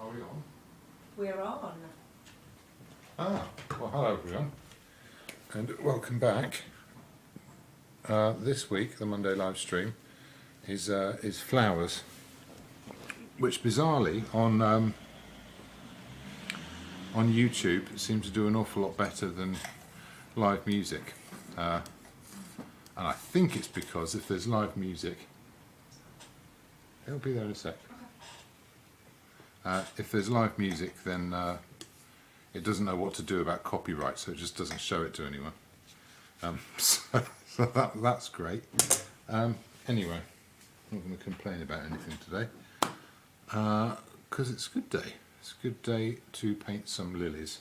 Are we on? We're on. Well hello everyone, and welcome back. This week, the Monday live stream is flowers, which bizarrely on YouTube seems to do an awful lot better than live music. And I think it's because if there's live music, it'll be there in a sec. If there's live music, then it doesn't know what to do about copyright, so it just doesn't show it to anyone. So that's great. Anyway, I'm not going to complain about anything today, because it's a good day. It's a good day to paint some lilies.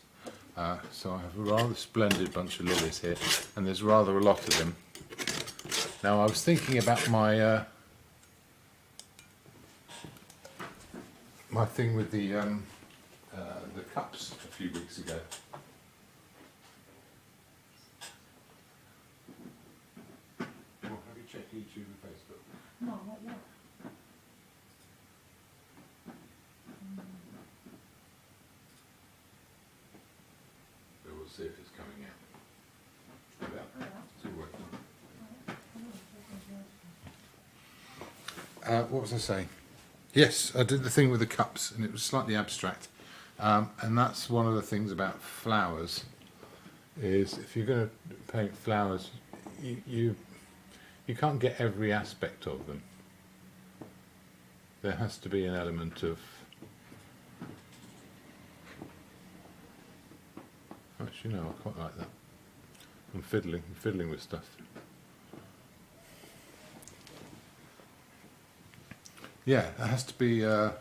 So I have a rather splendid bunch of lilies here, and there's rather a lot of them. Now I was thinking about my my thing with the cups a few weeks ago. Well, have you checked YouTube and Facebook? No, not yet. So we'll see if it's coming out. Yeah, it's all working. What was I saying? Yes, I did the thing with the cups, and it was slightly abstract. And that's one of the things about flowers, is if you're going to paint flowers, you can't get every aspect of them. There has to be an element of... Actually, no, I quite like that. I'm fiddling with stuff. Yeah, there has to be an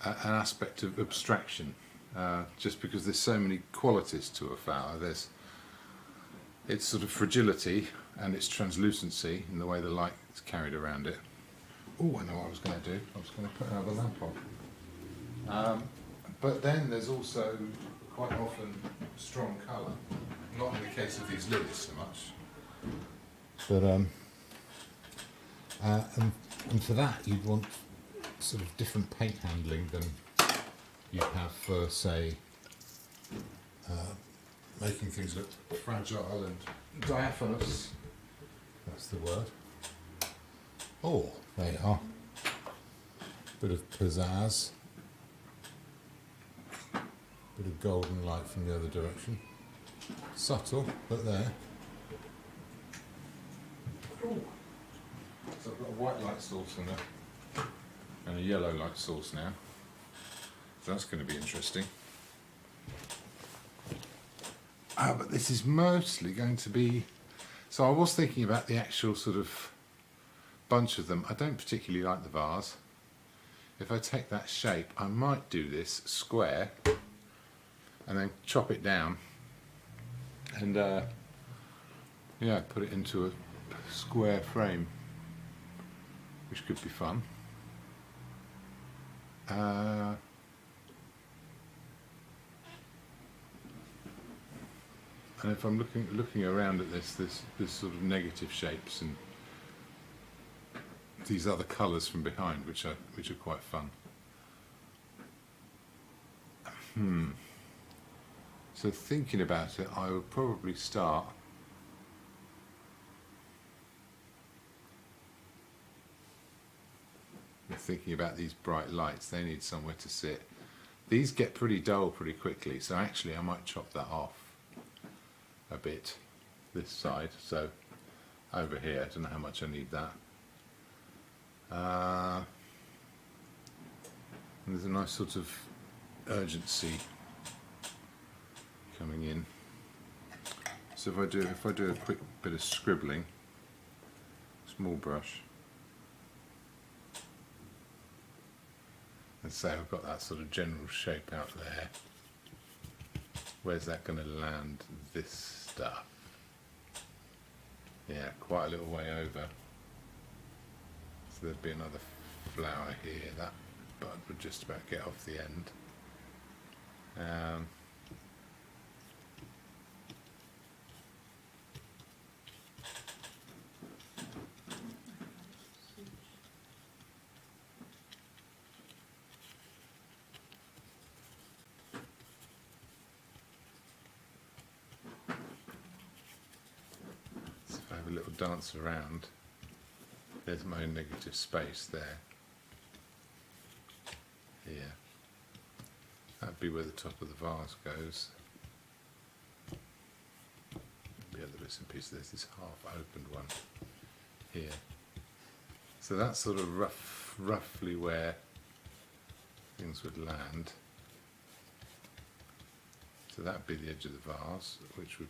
aspect of abstraction, just because there's so many qualities to a flower. There's its sort of fragility and its translucency in the way the light is carried around it. Oh, I know what I was going to do. I was going to put another lamp on. But then there's also quite often strong colour. Not in the case of these lilies so much. But and for that you'd want sort of different paint handling than you have for, say, making things look fragile and diaphanous. That's the word. Oh, there you are. Bit of pizzazz. Bit of golden light from the other direction. Subtle, but there. Ooh. So I've got a white light source and a yellow light source now. So that's going to be interesting. But this is mostly going to be... So I was thinking about the actual sort of bunch of them. I don't particularly like the vase. If I take that shape, I might do this square and then chop it down and yeah, put it into a square frame, which could be fun. And if I'm looking around at this sort of negative shapes and these other colours from behind, which are quite fun. So thinking about it, I would probably start with thinking about these bright lights. They need somewhere to sit. These get pretty dull pretty quickly, so actually I might chop that off a bit, this side, so over here. I don't know how much I need that. And there's a nice sort of urgency coming in. So if I do a quick bit of scribbling, small brush, and say I've got that sort of general shape out there. Where's that going to land this stuff? Yeah, quite a little way over. So there'd be another flower here. That bud would just about get off the end. have a little dance around. There's my negative space there. Here. That'd be where the top of the vase goes. The other bits and pieces. There's this half opened one here. So that's sort of roughly where things would land. So that'd be the edge of the vase, which would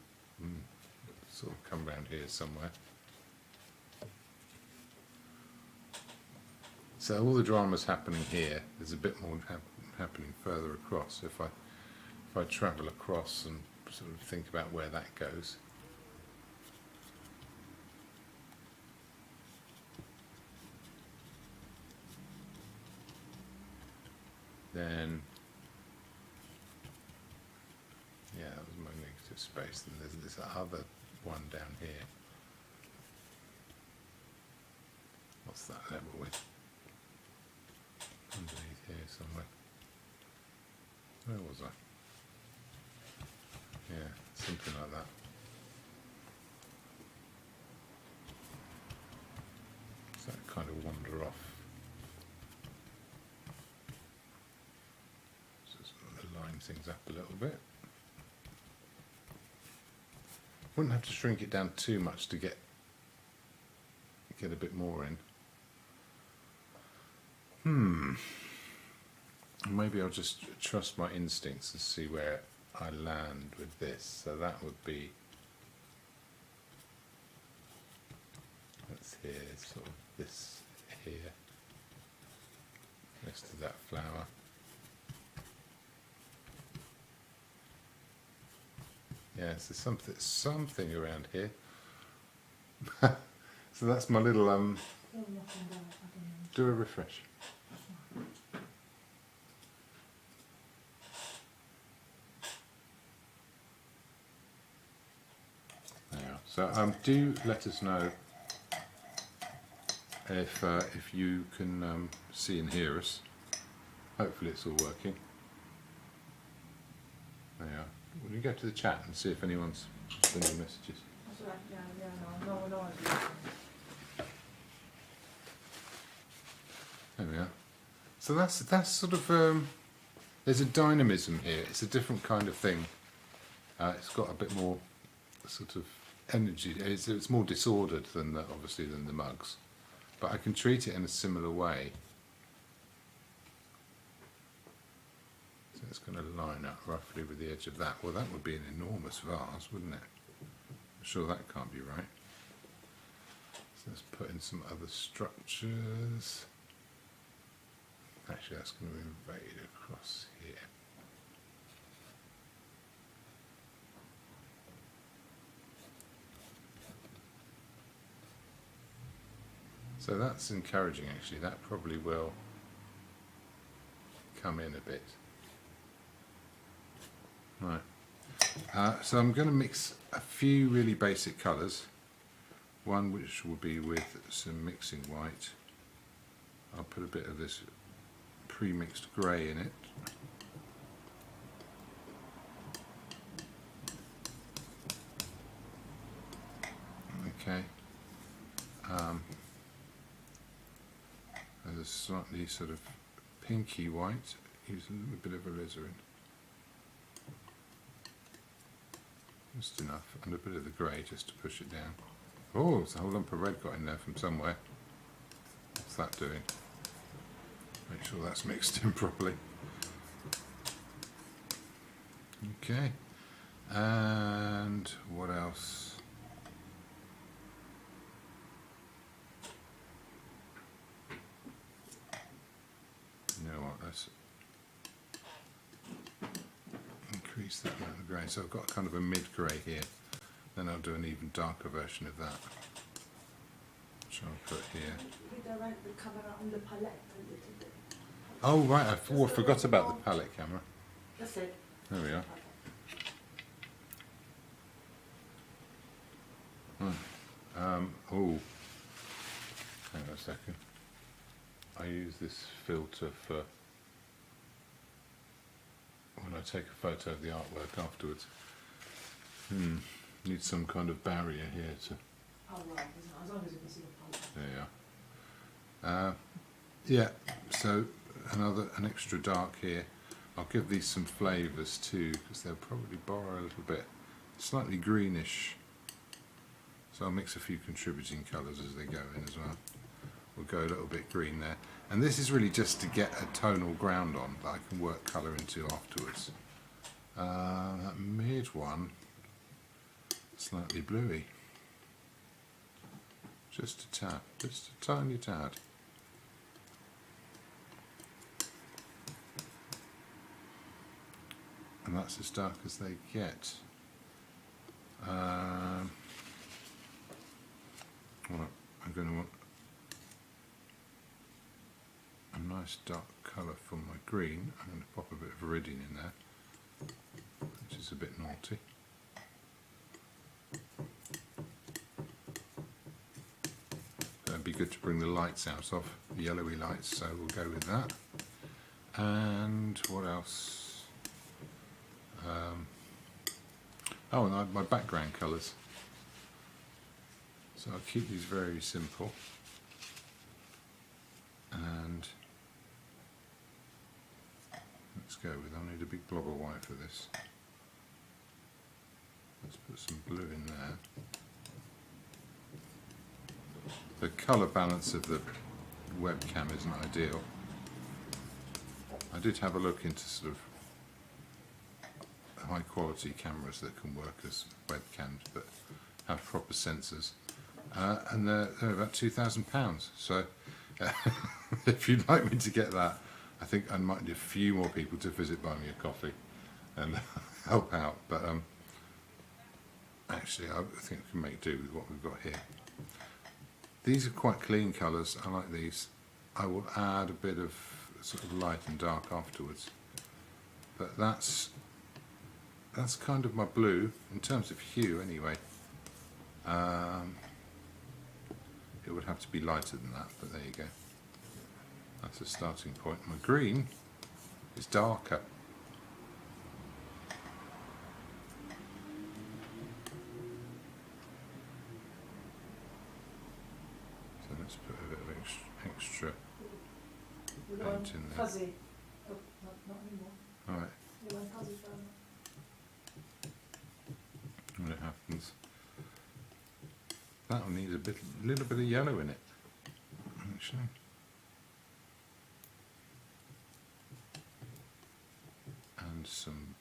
sort of come round here somewhere. So all the drama's happening here. There's a bit more happening further across. So if I travel across and sort of think about where that goes. Then, yeah, that was my negative space. And there's this other one down here. What's that level with? Underneath here somewhere. Where was I? Yeah, something like that. So that kind of wander off. Just line things up a little bit. Wouldn't have to shrink it down too much to get a bit more in. Maybe I'll just trust my instincts and see where I land with this. So that would be, that's here, sort of this here, next to that flower. Yeah, so something around here. So that's my little do a refresh. So do let us know if you can see and hear us. Hopefully it's all working. There you are. Will you go to the chat and see if anyone's sending messages? That's right, yeah, no. There we are. So that's sort of there's a dynamism here. It's a different kind of thing. It's got a bit more sort of energy. It's more disordered than obviously than the mugs, but I can treat it in a similar way. So it's going to line up roughly with the edge of that. Well, that would be an enormous vase, wouldn't it? I'm sure that can't be right. So let's put in some other structures. Actually, that's going to invade across here. So that's encouraging, actually. That probably will come in a bit. Right. So I'm going to mix a few really basic colours. One which will be with some mixing white. I'll put a bit of this pre-mixed grey in it. Okay. There's a slightly sort of pinky white. Use a little bit of alizarin. Just enough, and a bit of the grey just to push it down. Oh, there's a whole lump of red got in there from somewhere. What's that doing? Make sure that's mixed in properly. Okay, and what else? You know what, let's increase that amount of grey. So I've got kind of a mid-grey here. Then I'll do an even darker version of that, which I'll put here. Redirect the camera on the palette a little bit. Oh right, I forgot about the palette camera. That's it. There we are. Oh, hang on a second. I use this filter for when I take a photo of the artwork afterwards. Need some kind of barrier here to Oh well, as long as you can see the colour. There you are. Yeah, so an extra dark here. I'll give these some flavours too, because they'll probably borrow a little bit. Slightly greenish. So I'll mix a few contributing colours as they go in as well. We'll go a little bit green there. And this is really just to get a tonal ground on that I can work colour into afterwards. That mid one, slightly bluey. Just a tad, just a tiny tad. And that's as dark as they get. I'm going to want a nice dark colour for my green. I'm going to pop a bit of iridium in there, which is a bit naughty. It'd be good to bring the lights out of, the yellowy lights, so we'll go with that. And what else? Oh, and my background colours. So I'll keep these very simple. And let's go with, I'll need a big blob of white for this. Let's put some blue in there. The colour balance of the webcam isn't ideal. I did have a look into sort of high quality cameras that can work as webcams but have proper sensors, and they're about £2,000, so if you'd like me to get that, I think I might need a few more people to visit Buy Me a Coffee and help out, but actually I think we can make do with what we've got here. These are quite clean colours, I like these. I will add a bit of sort of light and dark afterwards, but that's kind of my blue in terms of hue anyway. It would have to be lighter than that, but there you go. That's a starting point. My green is darker. So let's put a bit of extra paint in there. Fuzzy. Oh, not anymore. Alright. You want fuzzy for When it happens, that'll need a little bit of yellow in it, actually. And some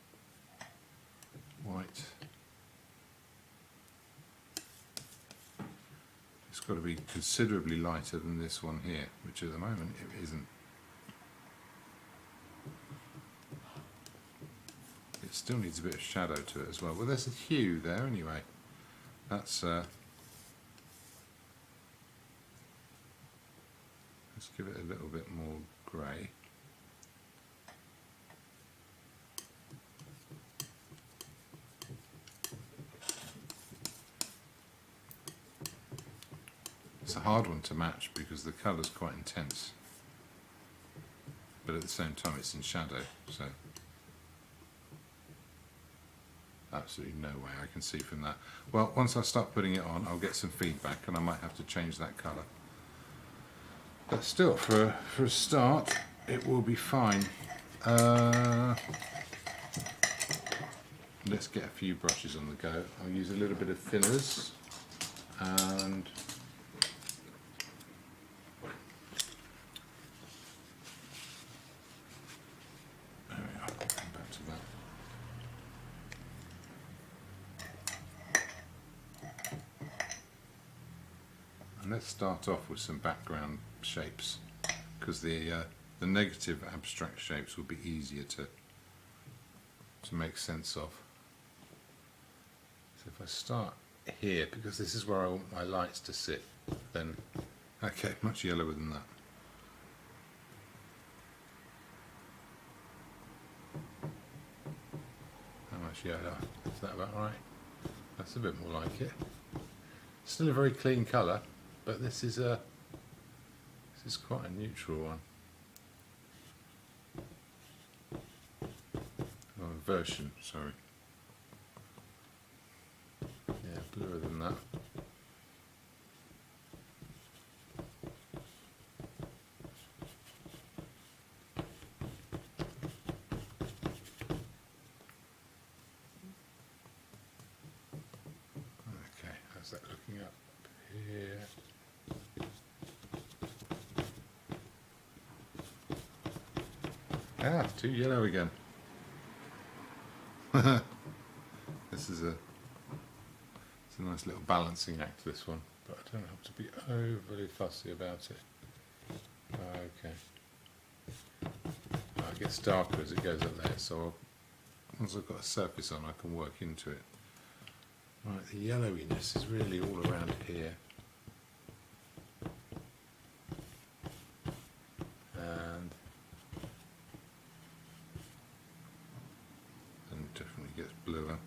white. It's got to be considerably lighter than this one here, which at the moment it isn't. It still needs a bit of shadow to it as well. Well, there's a hue there anyway. That's let's give it a little bit more grey. It's a hard one to match because the colour's quite intense, but at the same time it's in shadow, so absolutely no way I can see from that. Well, once I start putting it on, I'll get some feedback and I might have to change that colour. But still, for a start, it will be fine. Let's get a few brushes on the go. I'll use a little bit of thinners and there we are, come back to that. And let's start off with some background shapes, because the negative abstract shapes will be easier to make sense of. So if I start here, because this is where I want my lights to sit, then okay, much yellower than that. How much yellow? Is that about right? That's a bit more like it. Still a very clean colour, but this is quite a neutral one. Oh, version, sorry. Yeah, bluer than that. How's that looking up here? Ah, too yellow again. This is it's a nice little balancing act, this one, but I don't have to be overly fussy about it. Okay. It gets darker as it goes up there, so once I've got a surface on, I can work into it. Right, the yellowiness is really all around here. And it definitely gets bluer.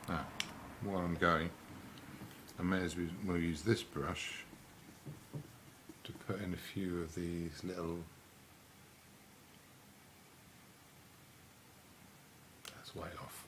Now, while I'm going, I may as well use this brush to put in a few of these little, that's way off.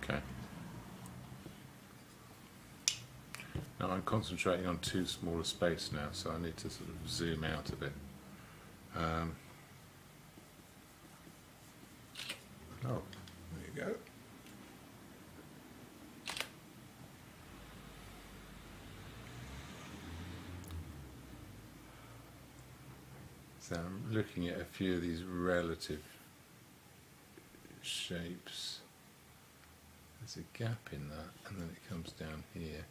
Okay. Now I'm concentrating on too small a space now, so I need to sort of zoom out a bit. Oh, there you go. So I'm looking at a few of these relative shapes. There's a gap in that, and then it comes down here.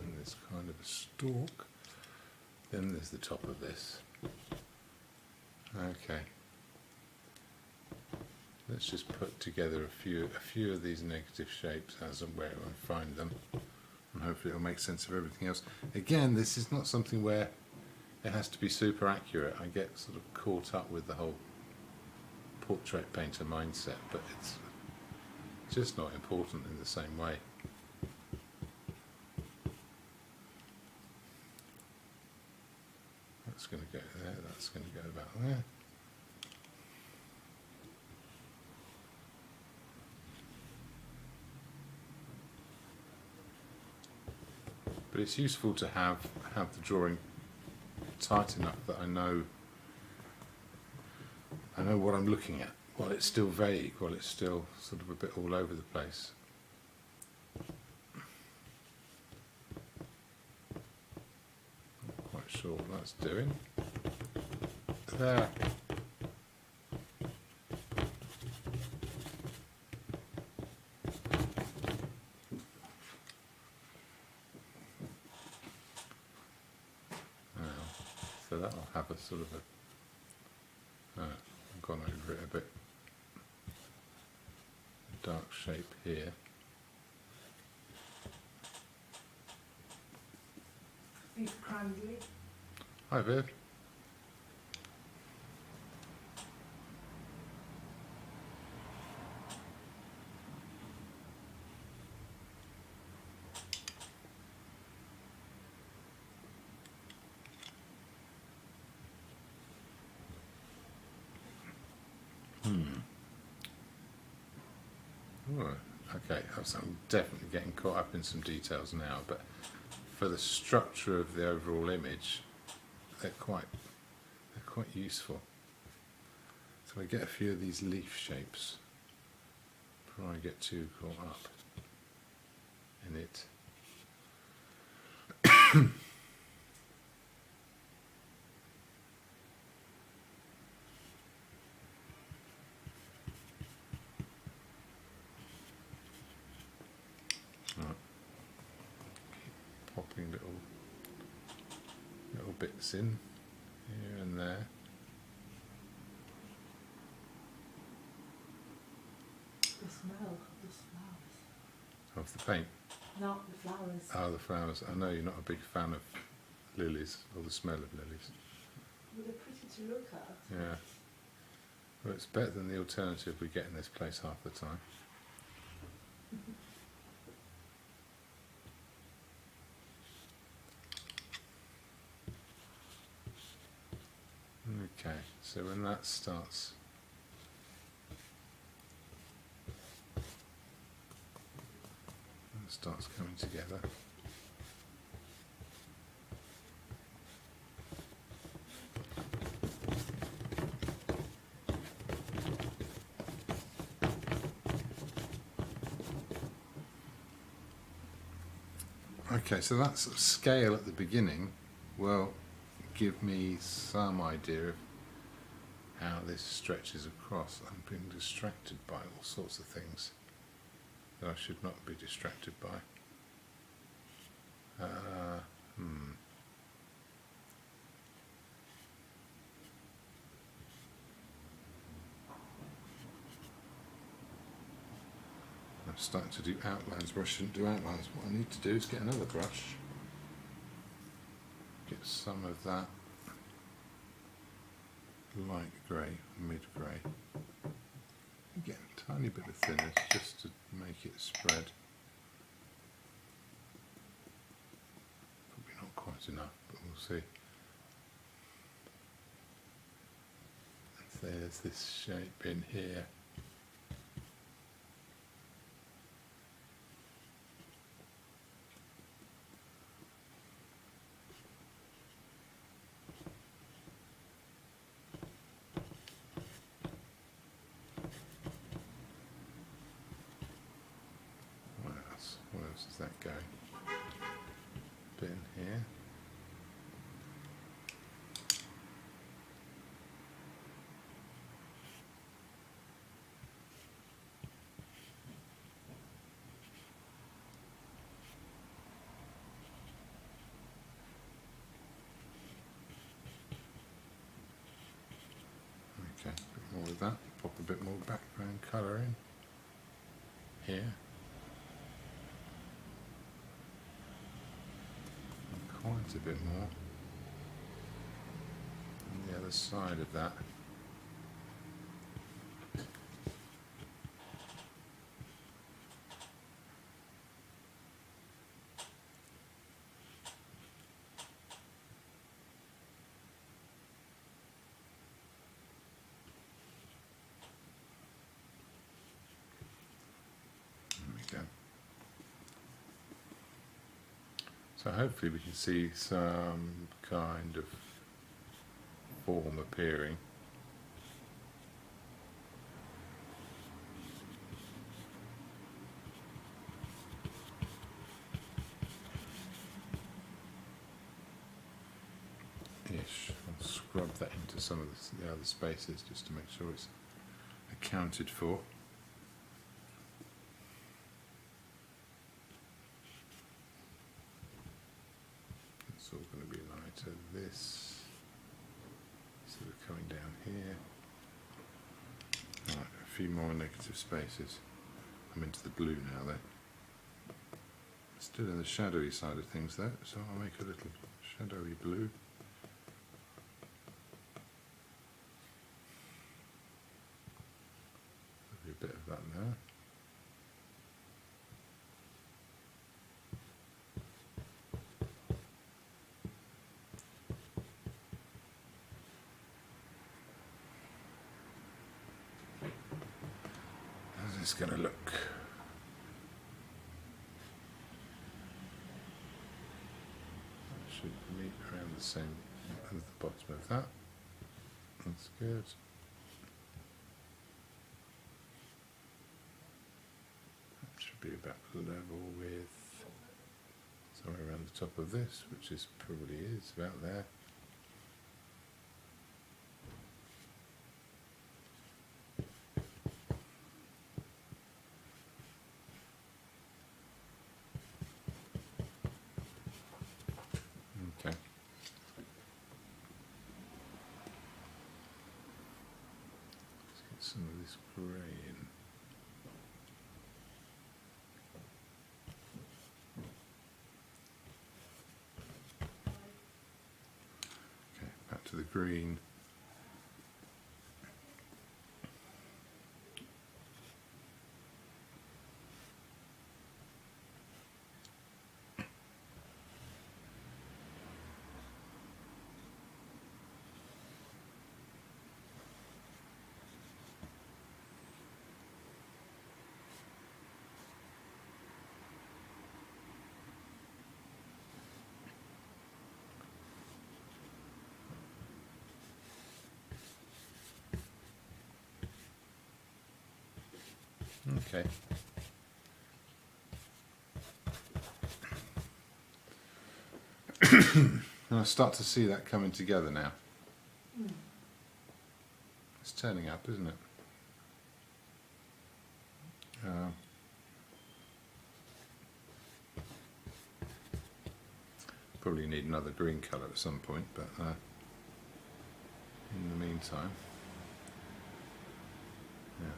And there's kind of a stalk. Then there's the top of this. Okay. Let's just put together a few of these negative shapes as and where I find them, and hopefully it'll make sense of everything else. Again, this is not something where it has to be super accurate. I get sort of caught up with the whole portrait painter mindset, but it's just not important in the same way. That's going to go there, that's going to go about there. But it's useful to have the drawing tight enough that I know what I'm looking at, while it's still vague, while it's still sort of a bit all over the place. Not quite sure what that's doing. There. So that'll have a sort of I've gone over it a bit. A dark shape here. Beef Crandley. Hi, Viv. Okay, so I'm definitely getting caught up in some details now, but for the structure of the overall image, they're quite useful. So I get a few of these leaf shapes before I get too caught up in it. Popping little bits in here and there. The smell of the flowers. Of the paint? Not the flowers. Oh, the flowers. I know you're not a big fan of lilies, or the smell of lilies. Well, they're pretty to look at. Yeah. Well, it's better than the alternative we get in this place half the time. Okay, so when that starts coming together, okay, so that sort of scale at the beginning will give me some idea of how this stretches across. I'm being distracted by all sorts of things that I should not be distracted by. I'm starting to do outlines where I shouldn't do outlines. What I need to do is get another brush, get some of that light grey, mid-grey, get a tiny bit of thinness just to make it spread. Probably not quite enough, but we'll see. There's this shape in here. Where else is that going? Bit in here. Okay, a bit more of that. Pop a bit more background colour in here. Quite a bit more on the other side of that. There we go. So hopefully we can see some kind of form appearing. Ish. I'll scrub that into some of the other spaces just to make sure it's accounted for. It's all going to be lighter. This sort of coming down here. Right, a few more negative spaces. I'm into the blue now though. Still in the shadowy side of things though, so I'll make a little shadowy blue. There'll be a bit of that there. How's this going to look? Should meet around the same as the bottom of that. That's good. That should be about level with somewhere around the top of this, which is probably is about there. Okay. Let's get some of this grey in. Okay, back to the green. Okay. And I start to see that coming together now. Mm. It's turning up, isn't it? Probably need another green colour at some point, but in the meantime, yeah.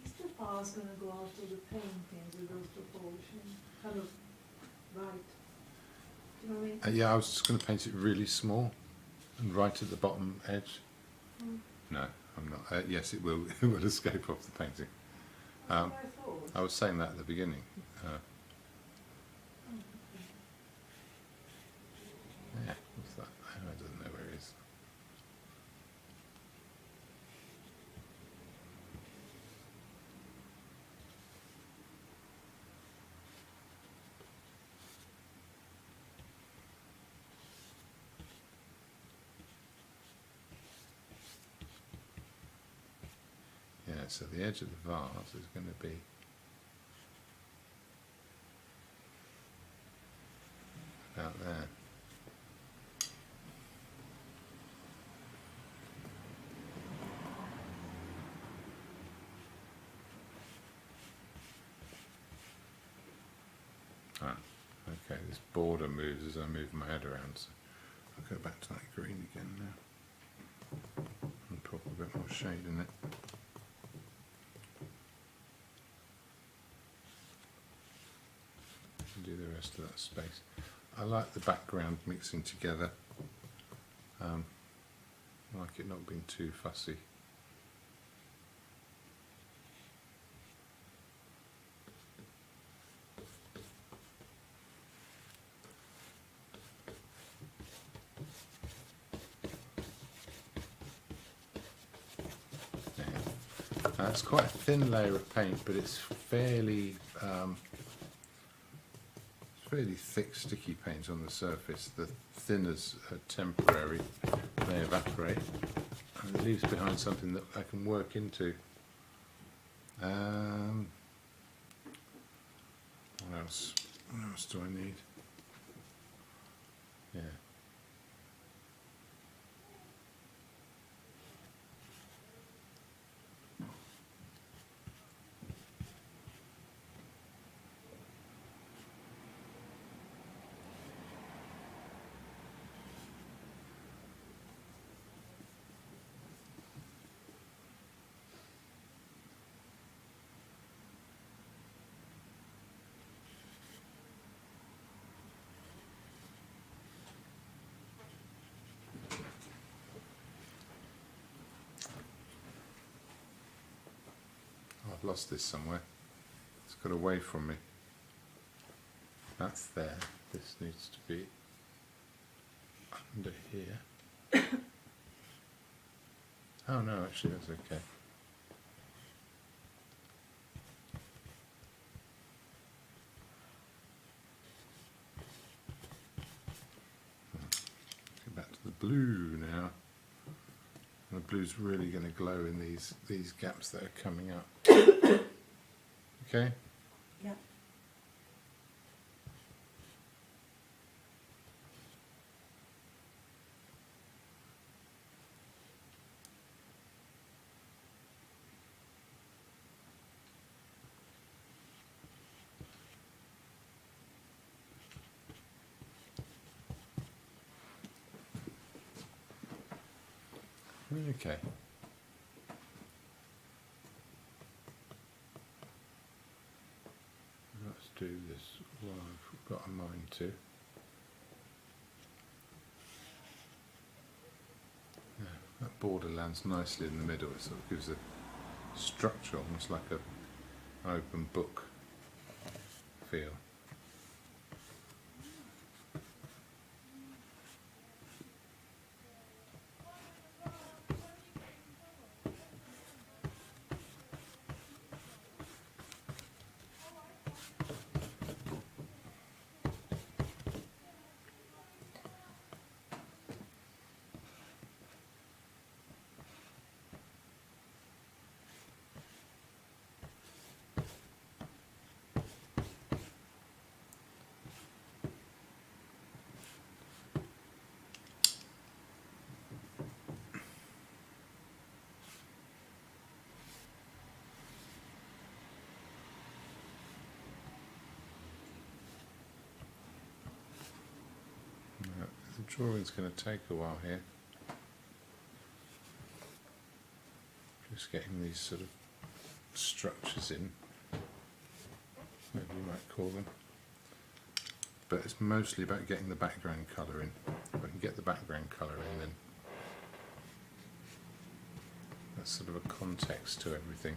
Is the file's going to go after the paintings with those proportions? Kind of right. Do you know what I mean? Yeah, I was just going to paint it really small and right at the bottom edge. Mm. No, I'm not. Yes, it will. It will escape off the painting. That's what I thought. I was saying that at the beginning. Oh, okay. Yeah, what's that? I don't know where it is. Yeah, so the edge of the vase is going to be about there. Ah, okay, this border moves as I move my head around, so I'll go back to that green again now and put a bit more shade in it. And do the rest of that space. I like the background mixing together. I like it not being too fussy. It's quite a thin layer of paint, but it's fairly thick, sticky paint on the surface. The thinners are temporary; they evaporate, and it leaves behind something that I can work into. What else? What else do I need? Yeah. I've lost this somewhere. It's got away from me. That's there. This needs to be under here. Oh no, actually that's okay. Go back to the blue now. And the blue's really going to glow in these gaps that are coming up. Okay? Yeah. Okay. Let's do this while I've got a mind to. Yeah, that border lands nicely in the middle. It sort of gives a structure, almost like an open book feel. Drawing's going to take a while here. Just getting these sort of structures in, maybe you might call them. But it's mostly about getting the background colour in. If I can get the background colour in, then that's sort of a context to everything.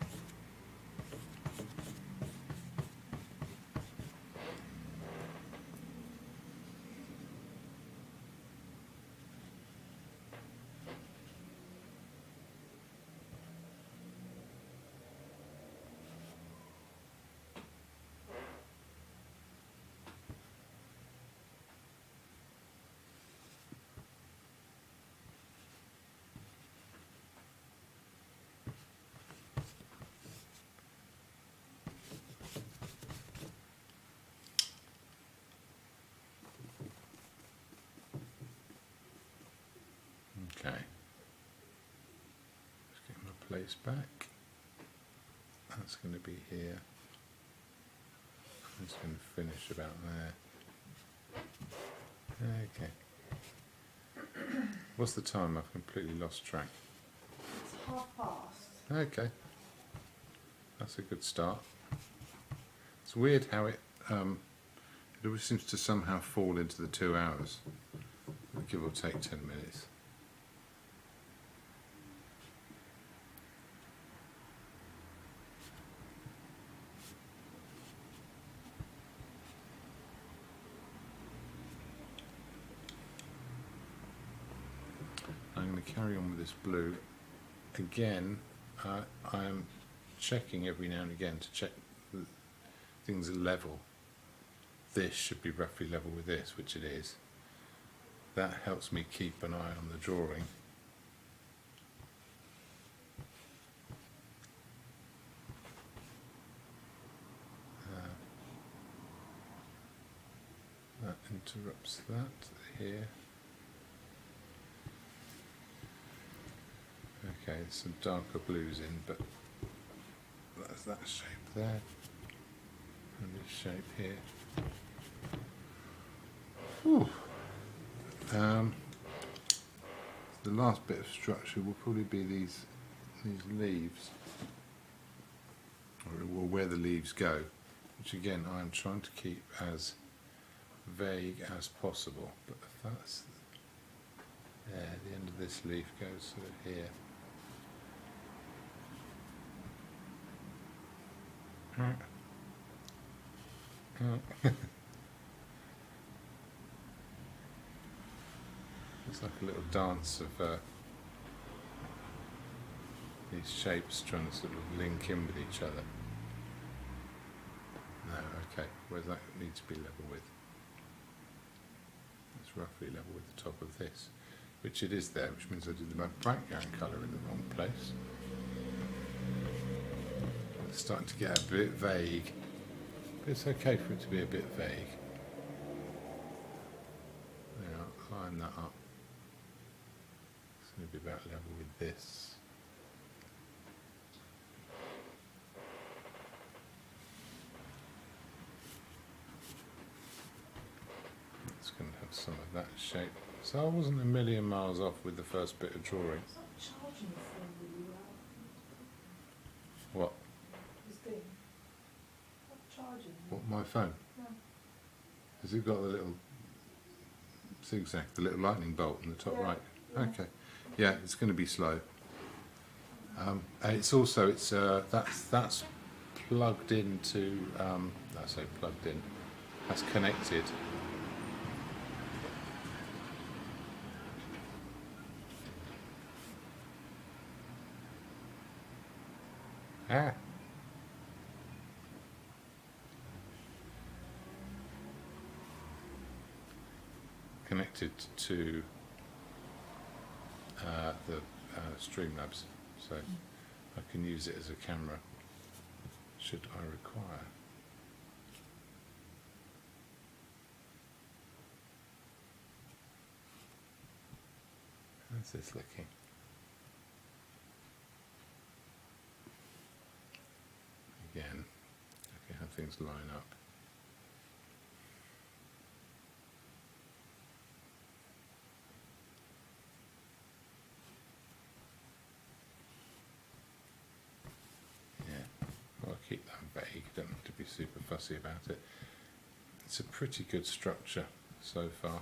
Okay, let's get my place back. That's going to be here. It's going to finish about there. Okay. What's the time? I've completely lost track. It's past. Okay. That's a good start. It's weird how it always seems to somehow fall into the 2 hours. Give or take 10 minutes. I'm going to carry on with this blue. Again, I am checking every now and again to check that things are level. This should be roughly level with this, which it is. That helps me keep an eye on the drawing. That interrupts that here. Okay, some darker blues in, but that's that shape there, and this shape here. Whew. The last bit of structure will probably be these leaves, or where the leaves go, which again I'm trying to keep as vague as possible. But if that's there, the end of this leaf goes sort of here. It's like a little dance of these shapes trying to sort of link in with each other. No, okay, where does that need to be level with? It's roughly level with the top of this, which it is there, which means I did my background colour in the wrong place. It's starting to get a bit vague, but it's okay for it to be a bit vague. There, I'll line that up. It's going to be about level with this. It's going to have some of that shape. So I wasn't a million miles off with the first bit of drawing. It's not charging the phone really well. What? This thing. Not charging. What, my phone? No. Has it got the little zigzag, the little lightning bolt in the top right? Yeah. Okay. Yeah, it's going to be slow. And it's also that's plugged into. I say plugged in. That's connected. Ah. Connected to the Streamlabs, so I can use it as a camera should I require. How's this looking? Again, look at how things line up. You don't have to be super fussy about it. It's a pretty good structure so far.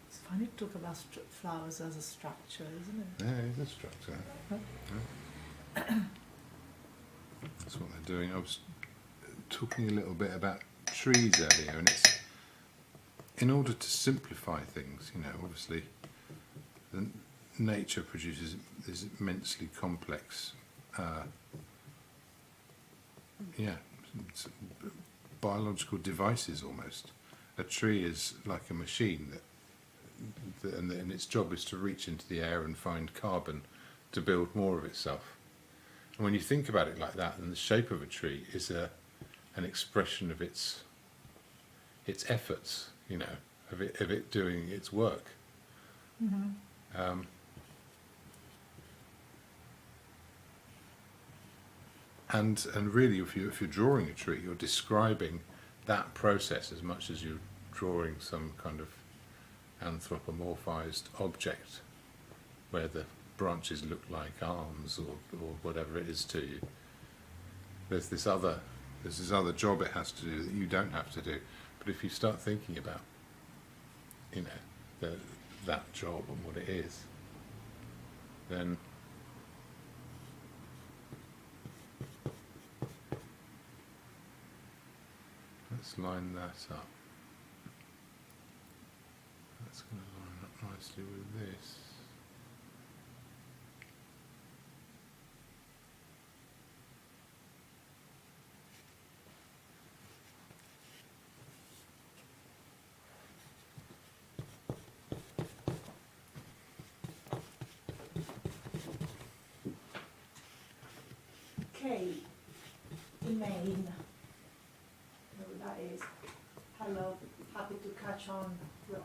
It's funny to talk about flowers as a structure, isn't it? Yeah, it's a structure. Huh? Yeah. That's what they're doing. I was talking a little bit about trees earlier, and it's in order to simplify things, you know, obviously nature produces this immensely complex biological devices almost. A tree is like a machine and its job is to reach into the air and find carbon to build more of itself. And when you think about it like that, then the shape of a tree is an expression of its efforts, you know, of it doing its work. Mm-hmm. And really, if you're drawing a tree, you're describing that process as much as you're drawing some kind of anthropomorphized object where the branches look like arms or whatever it is to you. There's this other job it has to do that you don't have to do. But if you start thinking about, you know, that job and what it is, then let's line that up. That's going to line up nicely with this. Okay, Elaine. That is. Hello, happy to catch on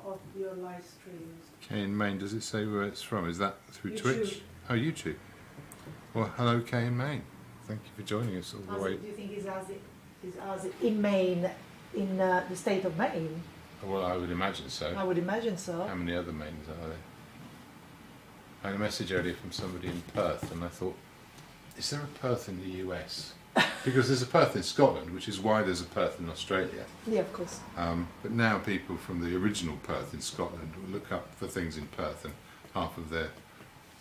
of your live streams. Kay in Maine, does it say where it's from? Is that through YouTube. Twitch? Oh, YouTube. Well, hello Kay in Maine. Thank you for joining us all the way. Do you think is as in Maine, in the state of Maine? Well, I would imagine so. I would imagine so. How many other Maines are there? I had a message earlier from somebody in Perth, and I thought, is there a Perth in the US? Because there's a Perth in Scotland, which is why there's a Perth in Australia. Yeah, of course. But now people from the original Perth in Scotland will look up for things in Perth, and half of their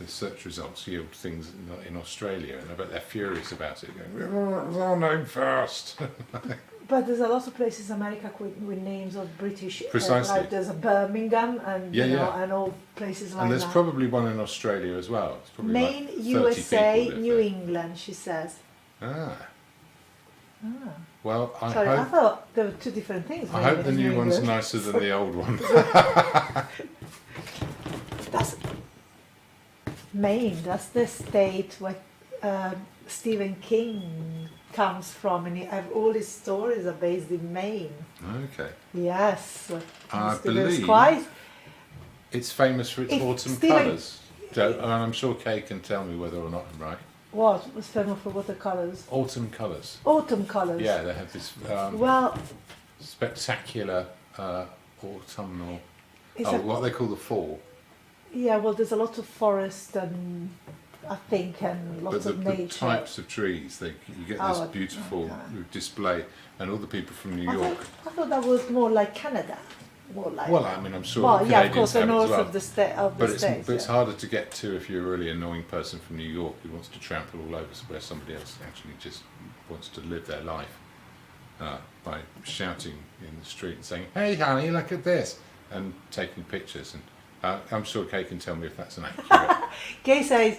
search results yield things in Australia, and I bet they're furious about it, going, we're our name first. But there's a lot of places in America with names of British. Precisely. Like there's a Birmingham and Yeah, you know, yeah. and all places like And there's that. probably one in Australia as well. It's probably Maine, like 30 USA, people live New there. England, she says. Ah. Ah. Well, I Sorry, I hope thought there were two different things. I hope the Maine and new New one's England. nicer than the old one. That's Maine. That's the state where Stephen King comes from, and all his stories are based in Maine. Okay. Yes. I It's believe quite. it's famous for its If autumn Stephen- colours. And I'm sure Kay can tell me whether or not I'm right. What was famous for watercolors? Autumn colours. Autumn colors. Yeah, they have this Well, spectacular autumnal. it's What they call the fall. yeah. Well, there's a lot of forest and I think and lots But of the nature. types of trees, you get this Oh, beautiful okay. display, and all the people from New I York. thought that was more like Canada. More like. Well, I mean, I'm sure well, yeah, of Canadians course, the have it north as well. of the state of But the it's, states. but it's yeah. harder to get to if you're a really annoying person from New York who wants to trample all over where somebody else actually just wants to live their life by shouting in the street and saying, "Hey, honey, look at this," and taking pictures. And I'm sure Kay can tell me if that's an accurate. Kay says,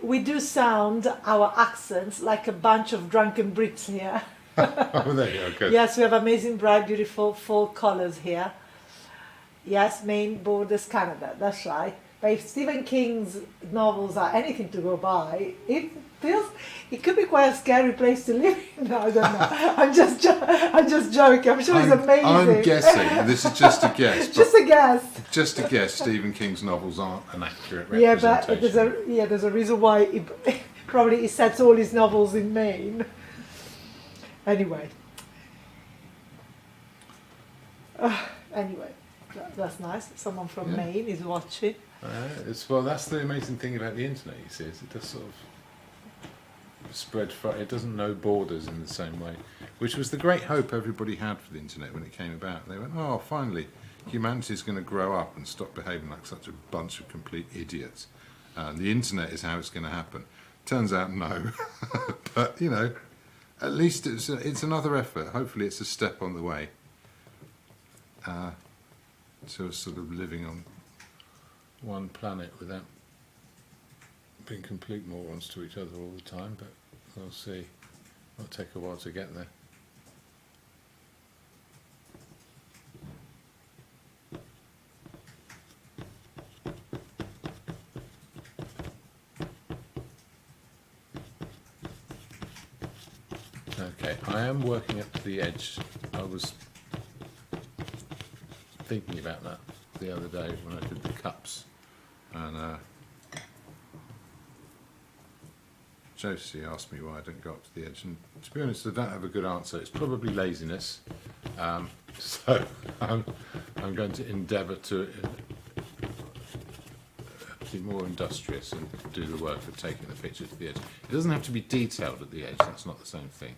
we do sound our accents like a bunch of drunken Brits here. Oh, there you go. Good. Yes, we have amazing, bright, beautiful fall colours here. Yes, Maine borders Canada, that's right. But if Stephen King's novels are anything to go by, it could be quite a scary place to live in. I don't know. I'm just joking. I'm sure it's amazing. I'm guessing. This is just a guess. but Just a guess. just a guess. Stephen King's novels aren't an accurate Yeah, representation. but there's a reason why he sets all his novels in Maine. Anyway. Anyway, that's nice. Someone from Yeah. Maine is watching. Well, that's the amazing thing about the internet. You see, is it does sort of spread far. It doesn't know borders in the same way, which was the great hope everybody had for the internet when it came about. They went, oh, finally, humanity's going to grow up and stop behaving like such a bunch of complete idiots. The internet is how it's going to happen. Turns out, no. But, you know, at least it's another effort. Hopefully it's a step on the way to us sort of living on one planet without being complete morons to each other all the time, but we'll see. It'll take a while to get there. Okay, I am working up to the edge. I was thinking about that the other day when I did the cups, and Josie asked me why I don't go up to the edge, and to be honest I don't have a good answer. It's probably laziness, so I'm going to endeavour to be more industrious and do the work of taking the picture to the edge. It doesn't have to be detailed at the edge, that's not the same thing,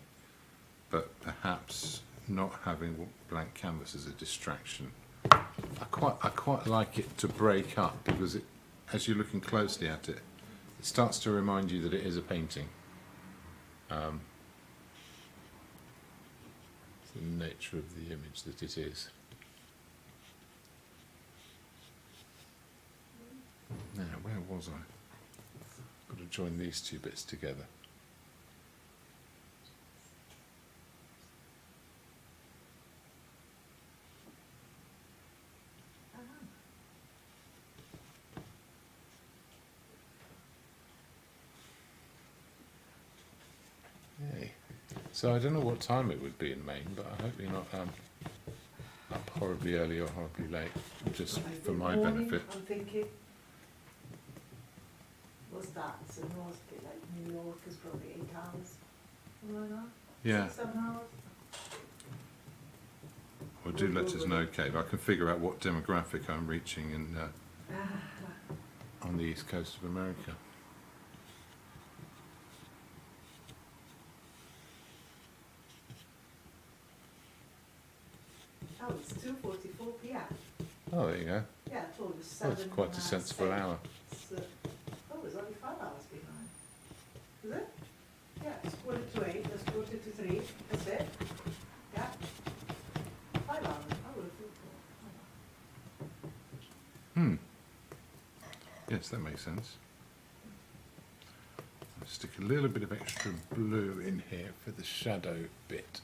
but perhaps not having blank canvas as a distraction. I quite like it to break up, because as you're looking closely at it, it starts to remind you that it is a painting. It's the nature of the image that it is. Now, where was I? Got to join these two bits together. Yay. So I don't know what time it would be in Maine, but I hope you're not up horribly early or horribly late, just for my benefit. I'm thinking, what's that? So North, like New York is probably 8 hours. Something like that? Yeah. 6, 7 hours? Well, do let us know, Kate. I can figure out what demographic I'm reaching in, on the east coast of America. Oh, it's 2:44 p.m. Oh, there you go. Yeah, I told you 7. That's quite a sensible hour. Oh, it's only 5 hours behind. Is it? Yeah, it's 7:45, that's 7:43, that's it. Yeah. 5 hours, I would have thought. Yes, that makes sense. I'll stick a little bit of extra blue in here for the shadow bit,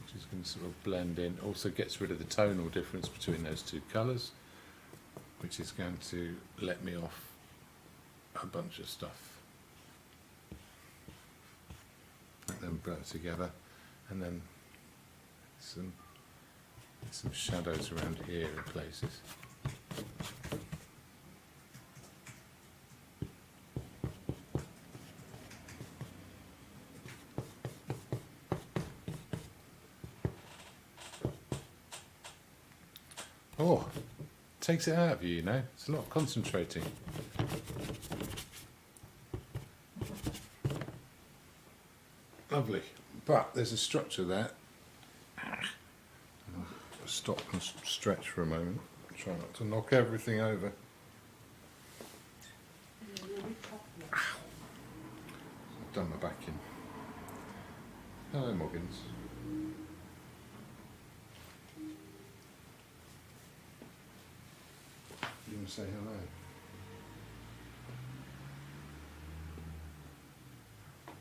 which is going to sort of blend in. Also gets rid of the tonal difference between those two colours, which is going to let me off a bunch of stuff. Let them blend together, and then some shadows around here in places. Oh, takes it out of you, you know. It's a lot of concentrating. Lovely. But there's a structure there. I'll stop and stretch for a moment. Try not to knock everything over. I've done my back in. Hello, Moggins. You want to say hello? I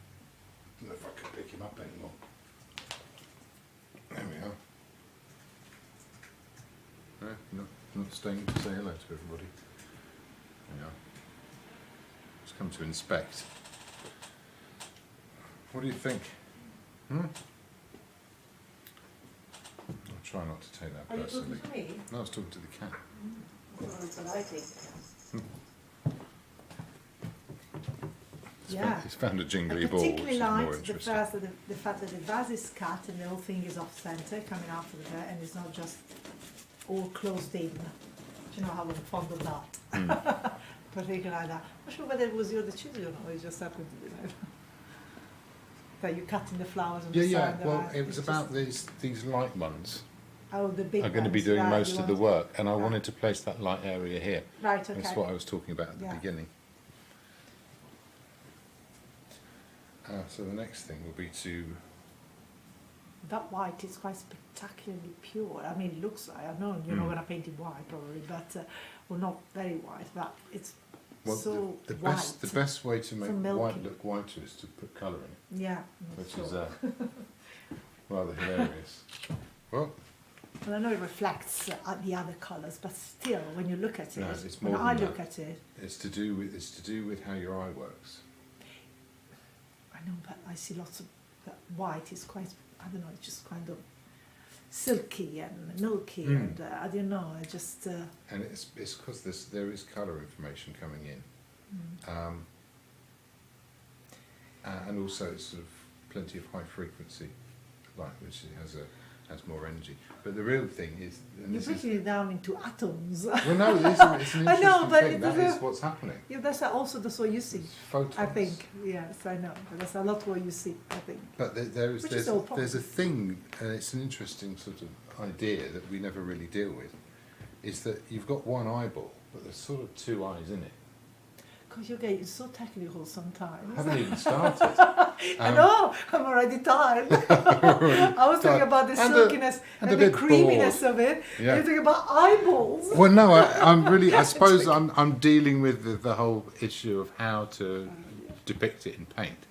don't know if I can pick him up anymore. There we are. No, not staying to say hello to everybody. There we are. Just come to inspect. What do you think? I'll try not to take that Are you personally. talking to me? No, I was talking to the cat. That's what I think. He's found a I jingly ball, which particularly is more liked interesting. the fact that the vase is cut and the whole thing is off centre coming out of there, and it's not just all closed in. Do you know how I'm fond of that? particularly like that. I'm not sure whether it was your decision or it just happened to be like that. That you cutting the flowers and Yeah. Well, it was about these light ones Oh, the big are going to be ones, doing right, most you of the want- work, and I wanted to place that light area here. Right, okay. That's what I was talking about at the Yeah. beginning. So the next thing will be to That white is quite spectacularly pure. I mean, it looks like, I know you're not going to paint it white probably, but, well, not very white, but it's so the white. best way to make milky. white look whiter is to put colour in it, Yeah. which sure. is rather hilarious. Well, Well, I know it reflects the other colours, but still, when you look at it, No, it's when more I than look that. at it, it's to do with how your eye works. I know, but I see lots of that white is quite, I don't know, it's just kind of silky and milky, and I don't know, I just. And it's because there is colour information coming in, and also it's sort of plenty of high frequency light, which has more energy. But the real thing is, and You're this is, breaking it down into atoms. well, no, it's an interesting I know, but thing. it That doesn't- is what's happening. Yeah, that's what you see. It's photons. I think, yes, I know. But that's a lot what you see, I think. But Which is there's all a positive. thing, and it's an interesting sort of idea that we never really deal with, is that you've got one eyeball, but there's sort of two eyes in it. Because you're getting so technical sometimes. I haven't even started. I know, I'm already tired. I was talking about the And silkiness and and a the bit creaminess bored. of it. Yeah. You're talking about eyeballs. Well, no, I'm really. I suppose I'm dealing with the whole issue of how to depict it in paint,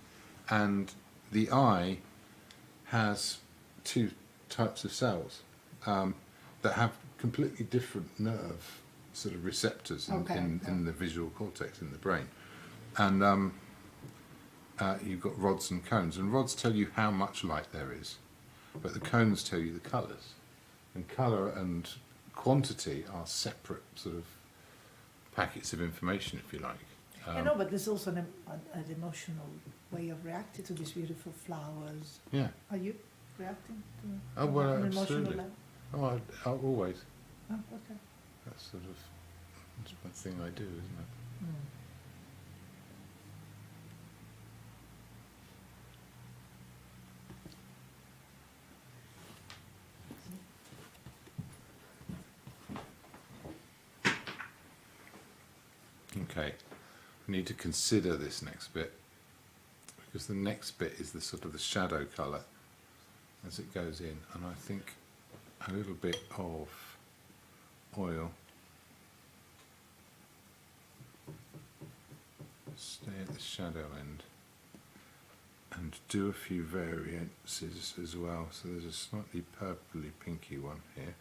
and the eye has two types of cells that have completely different nerve sort of receptors in the visual cortex in the brain, and you've got rods and cones, and rods tell you how much light there is, but the cones tell you the colours, and colour and quantity are separate sort of packets of information, if you like. I know, but there's also an emotional way of reacting to these beautiful flowers. Yeah. Are you reacting to Oh, well, an emotional absolutely. level? Oh, I always. Oh, okay. That's sort of that's one thing I do, isn't it? Okay, we need to consider this next bit, because the next bit is the sort of the shadow colour as it goes in, and I think a little bit of oil, stay at the shadow end, and do a few variances as well. So there's a slightly purpley pinky one here.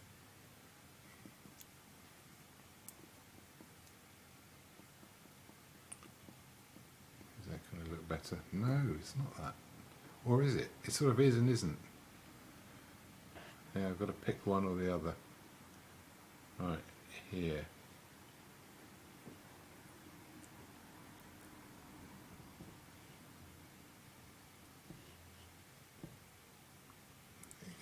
Is that going to look better? No, it's not that. Or is it? It sort of is and isn't. Yeah, I've got to pick one or the other. Right, here.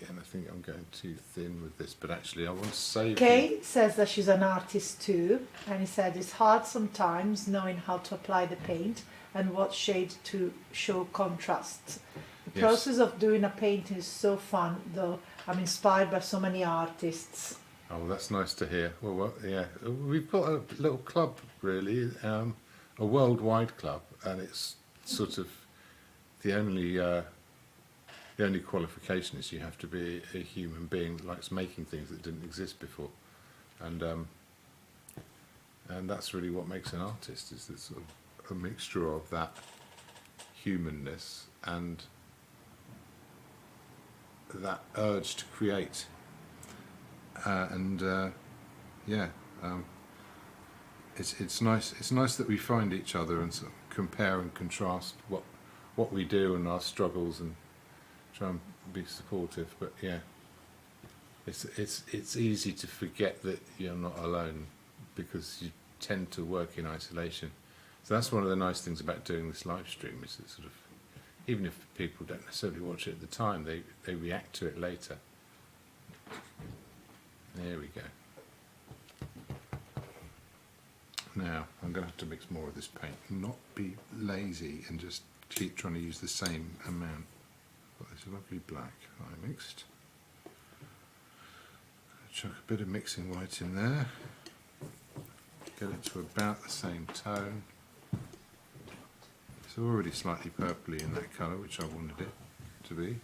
Again, I think I'm going too thin with this, but actually I want to save Kay says that she's an artist too, and he said it's hard sometimes knowing how to apply the paint and what shade to show contrast. The Yes. process of doing a painting is so fun, though I'm inspired by so many artists. Oh, that's nice to hear. Well, yeah, we've got a little club, really, a worldwide club, and it's sort of the only qualification is you have to be a human being that likes making things that didn't exist before, and that's really what makes an artist, is this sort of a mixture of that humanness and that urge to create. It's nice. It's nice that we find each other and sort of compare and contrast what we do and our struggles, and try and be supportive. But yeah, it's easy to forget that you're not alone, because you tend to work in isolation. So that's one of the nice things about doing this live stream, is that sort of, even if people don't necessarily watch it at the time, they react to it later. There we go. Now I'm going to have to mix more of this paint, not be lazy and just keep trying to use the same amount. Got this lovely black that I mixed. Chuck a bit of mixing white in there, get it to about the same tone. It's already slightly purpley in that colour, which I wanted it to be.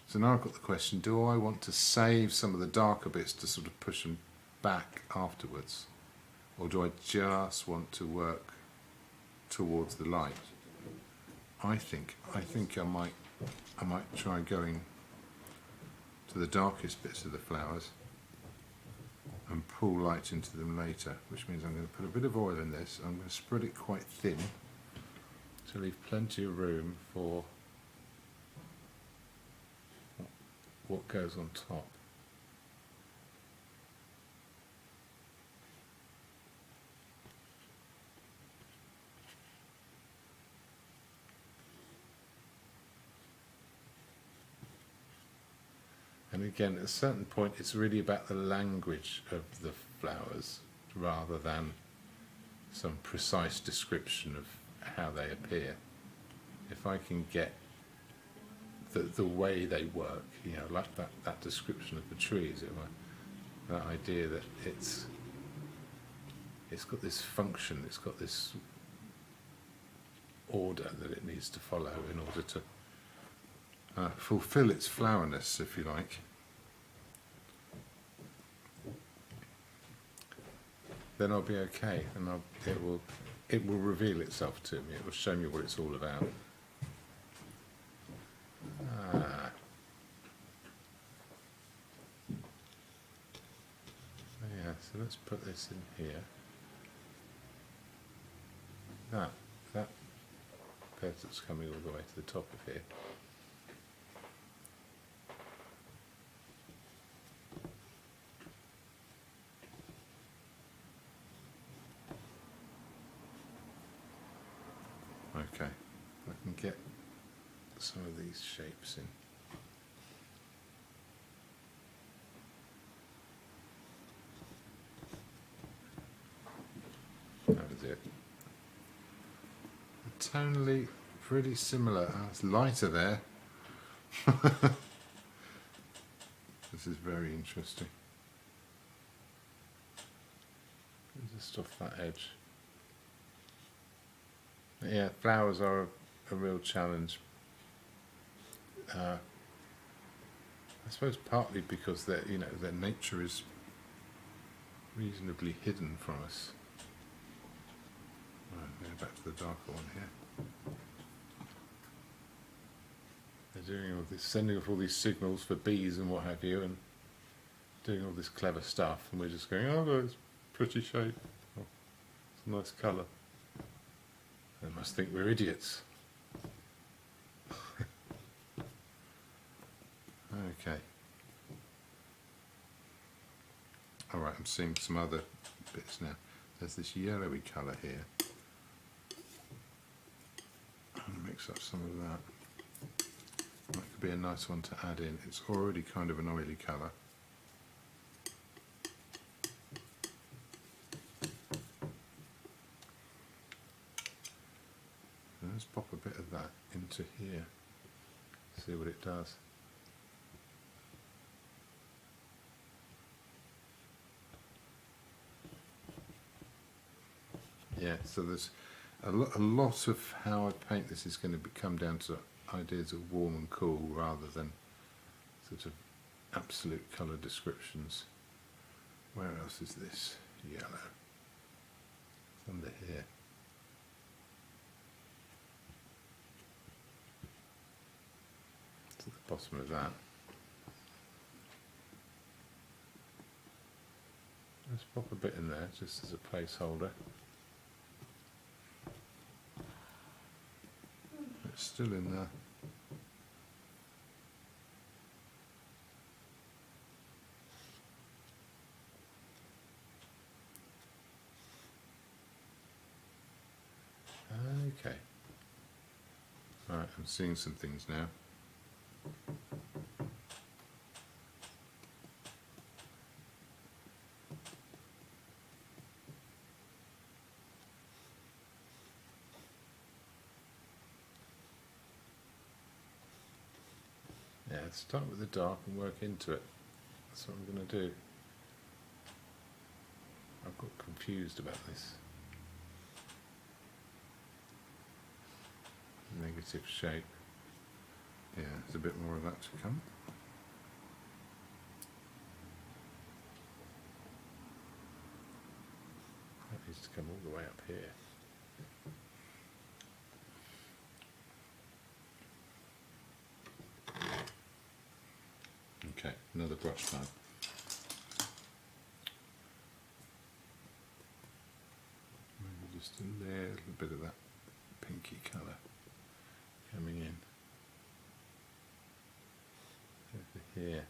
So now I've got the question, do I want to save some of the darker bits to sort of push them back afterwards? Or do I just want to work towards the light? I think I might try going to the darkest bits of the flowers and pull light into them later, which means I'm going to put a bit of oil in this. I'm going to spread it quite thin to leave plenty of room for what goes on top. And again, at a certain point, it's really about the language of the flowers rather than some precise description of how they appear. If I can get the way they work, you know, like that description of the tree, as it were, that idea that it's got this function, it's got this order that it needs to follow in order to fulfill its flowerness, if you like. Then I'll be okay, and it will reveal itself to me. It will show me what it's all about. Yeah, so let's put this in here. That bed that's coming all the way to the top of here. Okay, I can get some of these shapes in. That was it. Tonally pretty similar. It's lighter there. This is very interesting. Just off that edge. Yeah, flowers are a real challenge. I suppose partly because their nature is reasonably hidden from us. Right, now back to the darker one here. They're doing all this, sending off all these signals for bees and what have you, and doing all this clever stuff, and we're just going, oh, that's a pretty shape. Oh, it's a nice colour. They must think we're idiots. Okay. Alright, I'm seeing some other bits now. There's this yellowy colour here. I'm going to mix up some of that. That could be a nice one to add in. It's already kind of an oily colour. Let's pop a bit of that into here, see what it does. Yeah, so there's a lot of how I paint this is going to come down to ideas of warm and cool rather than sort of absolute colour descriptions. Where else is this yellow? It's under here. To the bottom of that. Let's pop a bit in there just as a placeholder. It's still in there. Okay. Right, I'm seeing some things now. Yeah, start with the dark and work into it. That's what I'm going to do. I've got confused about this. Negative shape. Yeah, there's a bit more of that to come. That needs to come all the way up here. Okay, another brush time. Maybe just a little bit of that pinky colour coming in over here.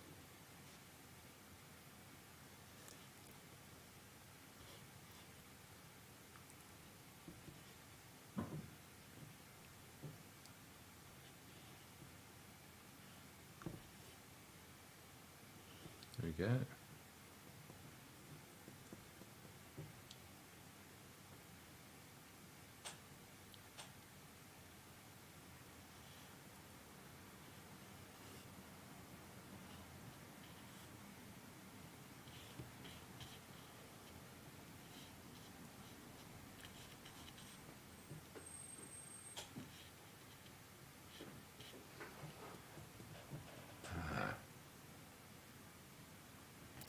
There we go.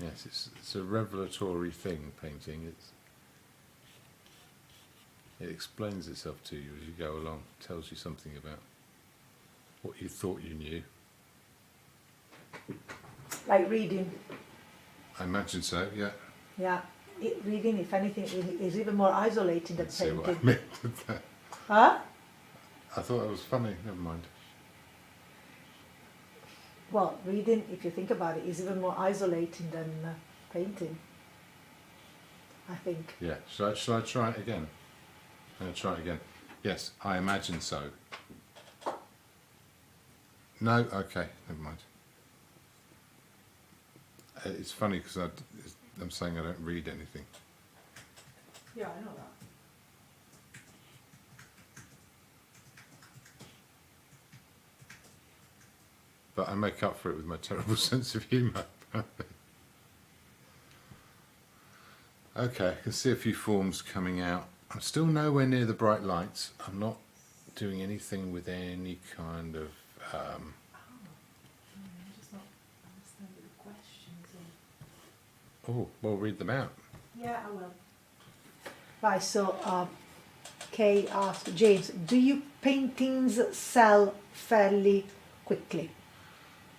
Yes, it's a revelatory thing, painting. It explains itself to you as you go along, tells you something about what you thought you knew. Like reading. I imagine so, yeah. Yeah, reading, if anything, is even more isolating than See painting. what I meant with that. Huh? I thought it was funny, never mind. Well, reading, if you think about it, is even more isolating than painting, I think. Yeah, shall I try it again? I'm going to try it again. Yes, I imagine so. No, okay, never mind. It's funny because I'm saying I don't read anything. Yeah, I know that. But I make up for it with my terrible sense of humour. Okay, I can see a few forms coming out. I'm still nowhere near the bright lights. I'm not doing anything with any kind of... I'm just not understanding the questions. Oh, well, read them out. Yeah, I will. Right, so Kay asked, James, do your paintings sell fairly quickly?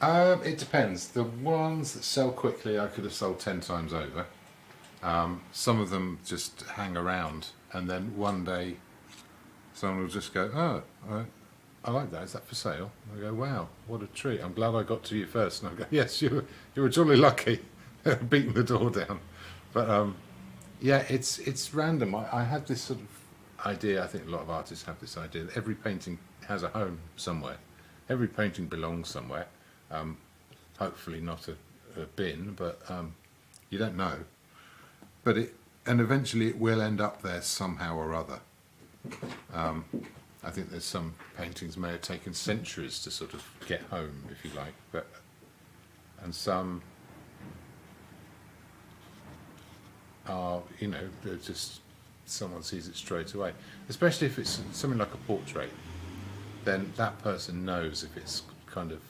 It depends. The ones that sell quickly I could have sold 10 times over. Some of them just hang around, and then one day someone will just go, oh, I like that, is that for sale? And I go, wow, what a treat, I'm glad I got to you first. And I go, yes, you were jolly lucky, beating the door down. But yeah, it's random. I had this sort of idea, I think a lot of artists have this idea, that every painting has a home somewhere. Every painting belongs somewhere. Hopefully not a bin, but you don't know. But and eventually it will end up there somehow or other. I think there's some paintings may have taken centuries to sort of get home, if you like, and some are, you know, they're just, someone sees it straight away. Especially if it's something like a portrait, then that person knows if it's kind of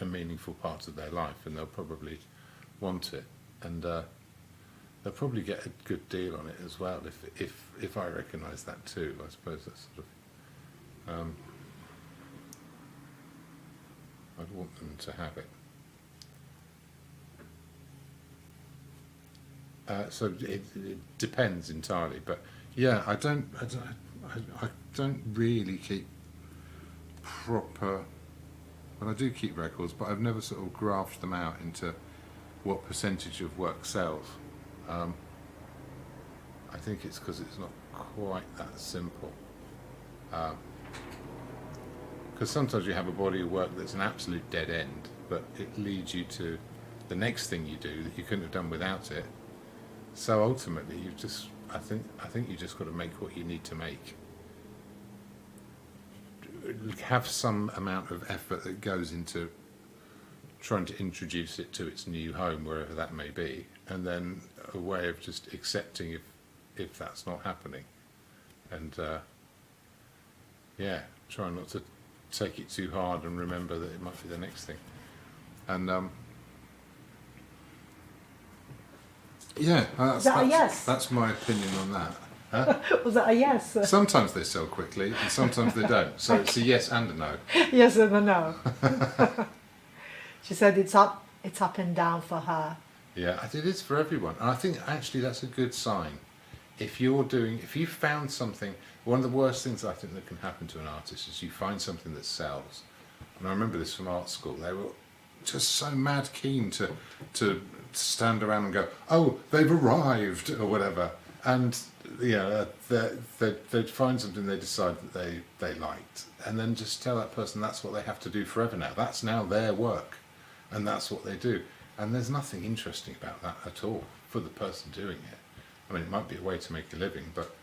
a meaningful part of their life, and they'll probably want it, and they'll probably get a good deal on it as well if I recognise that too. I suppose that's sort of I'd want them to have it. So it depends entirely, but yeah, I don't really keep proper. Well, I do keep records, but I've never sort of graphed them out into what percentage of work sells. I think it's because it's not quite that simple. Because sometimes you have a body of work that's an absolute dead end, but it leads you to the next thing you do that you couldn't have done without it. So ultimately, you just, I think you just got to make what you need to make. Have some amount of effort that goes into trying to introduce it to its new home, wherever that may be, and then a way of just accepting if that's not happening, and yeah, trying not to take it too hard and remember that it might be the next thing. And yeah, yes? My opinion on that. Huh? Was that a yes? Sometimes they sell quickly, and sometimes they don't. So it's a yes and a no. Yes and a no. She said it's up and down for her. Yeah, it is for everyone. And I think actually that's a good sign. If you found something, one of the worst things I think that can happen to an artist is you find something that sells. And I remember this from art school. They were just so mad keen to stand around and go, oh, they've arrived, or whatever. And they'd find something they decide that they liked, and then just tell that person that's what they have to do forever now. That's now their work, and that's what they do. And there's nothing interesting about that at all for the person doing it. I mean, it might be a way to make a living, but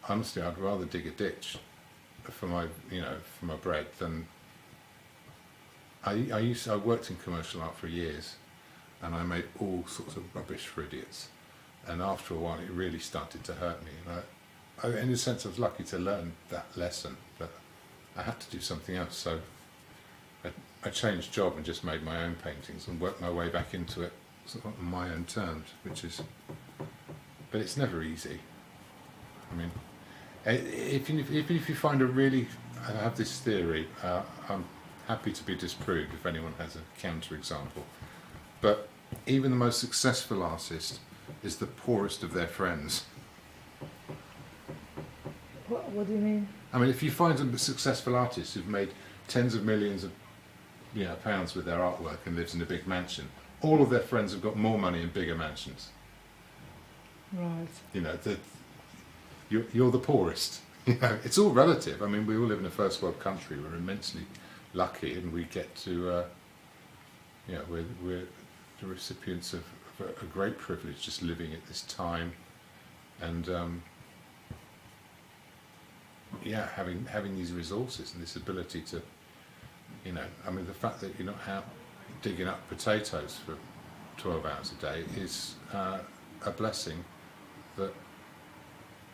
honestly, I'd rather dig a ditch for my bread than. I worked in commercial art for years, and I made all sorts of rubbish for idiots. And after a while, it really started to hurt me. And in a sense, I was lucky to learn that lesson, but I had to do something else. So I changed job and just made my own paintings and worked my way back into it sort of on my own terms, but it's never easy. I mean, even if you find I have this theory, I'm happy to be disproved if anyone has a counter-example, but even the most successful artist is the poorest of their friends. What do you mean? I mean, if you find a successful artist who've made tens of millions of pounds with their artwork and lives in a big mansion, all of their friends have got more money and bigger mansions. Right. You're the poorest. It's all relative. I mean, we all live in a first world country. We're immensely lucky, and we get to we're the recipients of a great privilege just living at this time, and having these resources and this ability to, I mean, the fact that you're not out digging up potatoes for 12 hours a day is a blessing that,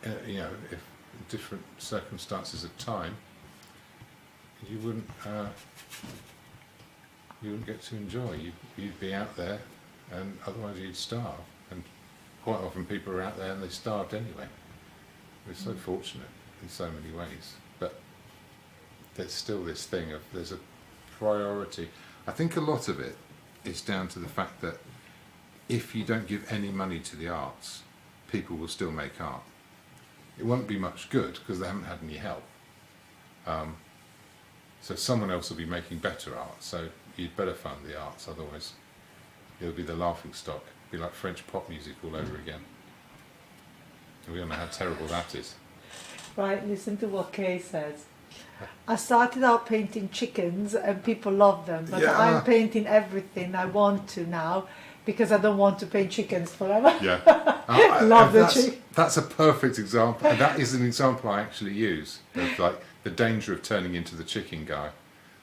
if in different circumstances of time, you wouldn't get to enjoy. You'd be out there, and otherwise you'd starve. And quite often people are out there and they starved anyway. We're so fortunate in so many ways, but there's still this thing of there's a priority. I think a lot of it is down to the fact that if you don't give any money to the arts, people will still make art. It won't be much good because they haven't had any help. So someone else will be making better art, so you'd better fund the arts, otherwise it'll be the laughing stock. It'll be like French pop music all over again. And we all know how terrible that is. Right, listen to what Kay says. I started out painting chickens and people love them, but I'm painting everything I want to now because I don't want to paint chickens forever. Yeah. Love the chicken. That's a perfect example. And that is an example I actually use of like the danger of turning into the chicken guy.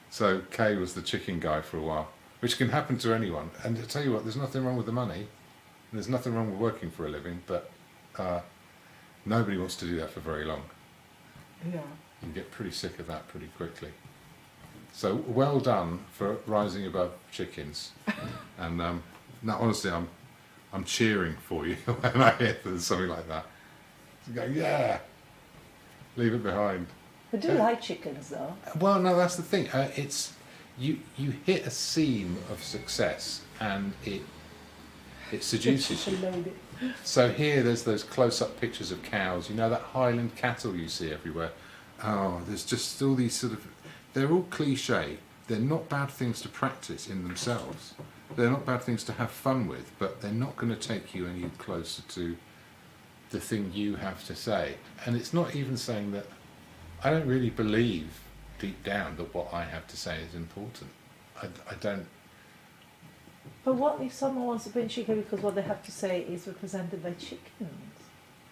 So Kay was the chicken guy for a while, which can happen to anyone. And to tell you what, there's nothing wrong with the money, and there's nothing wrong with working for a living, but nobody wants to do that for very long. Yeah. You get pretty sick of that pretty quickly. So well done for rising above chickens. And now, honestly, I'm cheering for you when I hear something like that. Go, yeah, leave it behind. I do like chickens, though. Well, no, that's the thing. It's you hit a seam of success, and it seduces you. So here, there's those close-up pictures of cows. You know that Highland cattle you see everywhere. Oh, there's just all these sort of. They're all cliche. They're not bad things to practice in themselves. They're not bad things to have fun with, but they're not going to take you any closer to the thing you have to say. And it's not even saying that. I don't really believe deep down that what I have to say is important. I don't. But what if someone wants to paint chicken because what they have to say is represented by chickens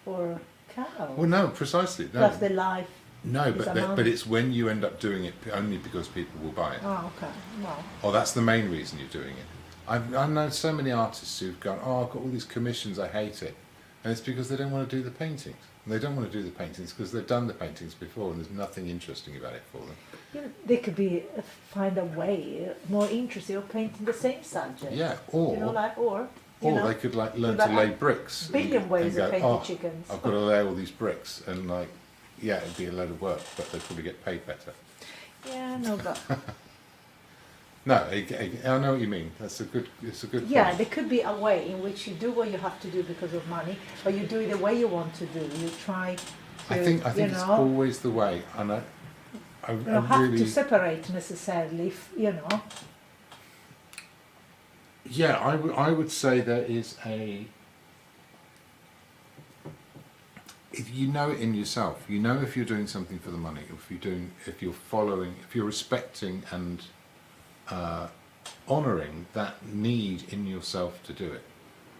or a cow? Well, no, precisely. No. Plus their life. No, It's but it's when you end up doing it only because people will buy it. Oh, okay. Well, Or that's the main reason you're doing it. I've known so many artists who've gone, oh, I've got all these commissions, I hate it. And it's because they don't want to do the paintings. And they don't want to do the paintings because they've done the paintings before and there's nothing interesting about it for them. you know, they could be find a way more interesting of painting the same subject. Yeah, or you know, like or they could like learn to lay bricks. Billion ways and of go, painting oh, chickens. I've got to lay all these bricks, and like, yeah, it'd be a load of work, but they'd probably get paid better. Yeah, no, but No, I know what you mean. It's a good yeah, point. there could be a way in which you do what you have to do because of money, but you do it the way you want to do. You try to, I think it's always the way, and I you don't have to separate necessarily, you know. Yeah, I would say there is if you know it in yourself, you know if you're doing something for the money, if you're respecting and honouring that need in yourself to do it,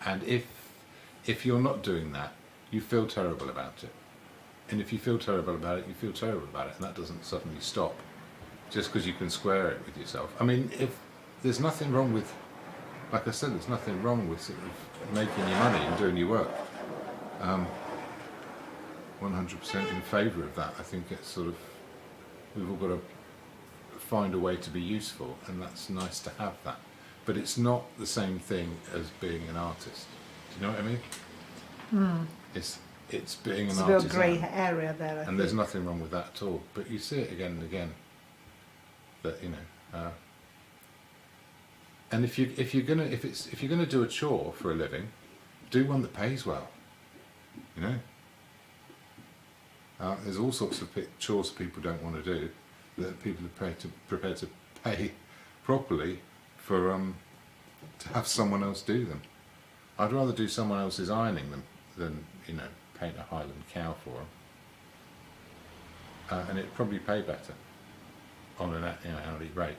and if you're not doing that, you feel terrible about it, and if you feel terrible about it, you feel terrible about it, and that doesn't suddenly stop just because you can square it with yourself. I mean, if there's nothing wrong with, like I said, there's nothing wrong with sort of making your money and doing your work. 100% in favour of that. I think it's sort of, we've all got to find a way to be useful, and that's nice to have that. But it's not the same thing as being an artist. Do you know what I mean? It's being an artist. It's a real grey area there. And there's nothing wrong with that at all. But you see it again and again. That and if you're gonna do a chore for a living, do one that pays well. You know. There's all sorts of chores people don't want to do that people are prepared to pay properly for to have someone else do them. I'd rather do someone else's ironing them than paint a Highland cow for them, and it'd probably pay better on an hourly rate.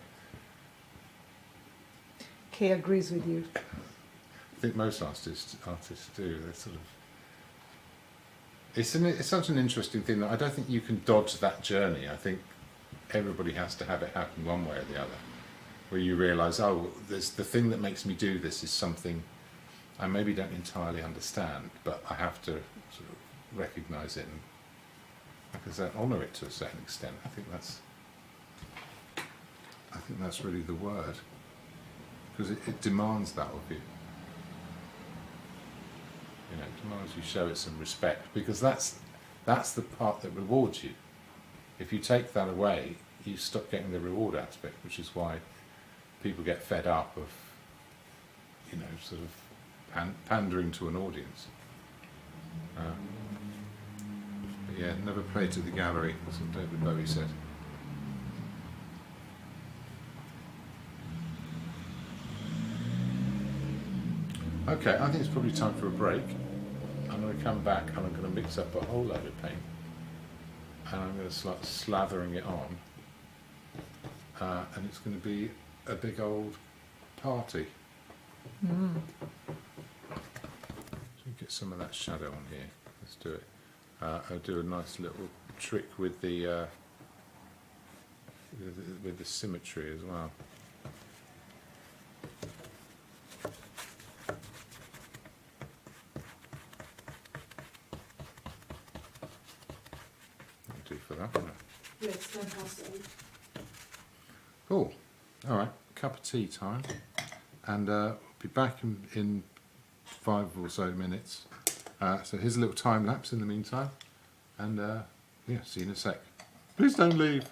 Kay agrees with you. I think most artists do. They're sort of. It's such an interesting thing that I don't think you can dodge that journey. I think everybody has to have it happen one way or the other, where you realise, oh, the thing that makes me do this is something I maybe don't entirely understand, but I have to sort of recognise it and, like I said, honour it to a certain extent. I think that's really the word, because it demands that of you. It demands you show it some respect, because that's the part that rewards you. If you take that away, you stop getting the reward aspect, which is why people get fed up of, sort of pandering to an audience. But yeah, never play to the gallery, that's what David Bowie said. Okay, I think it's probably time for a break. I'm going to come back and I'm going to mix up a whole load of paint, and I'm going to start slathering it on, and it's going to be a big old party. So get some of that shadow on here. Let's do it. I'll do a nice little trick with the symmetry as well. For that, Yes, fantastic. Cool. All right, cup of tea time, and we'll be back in 5 or so minutes. So here's a little time lapse in the meantime, and yeah, see you in a sec. Please don't leave.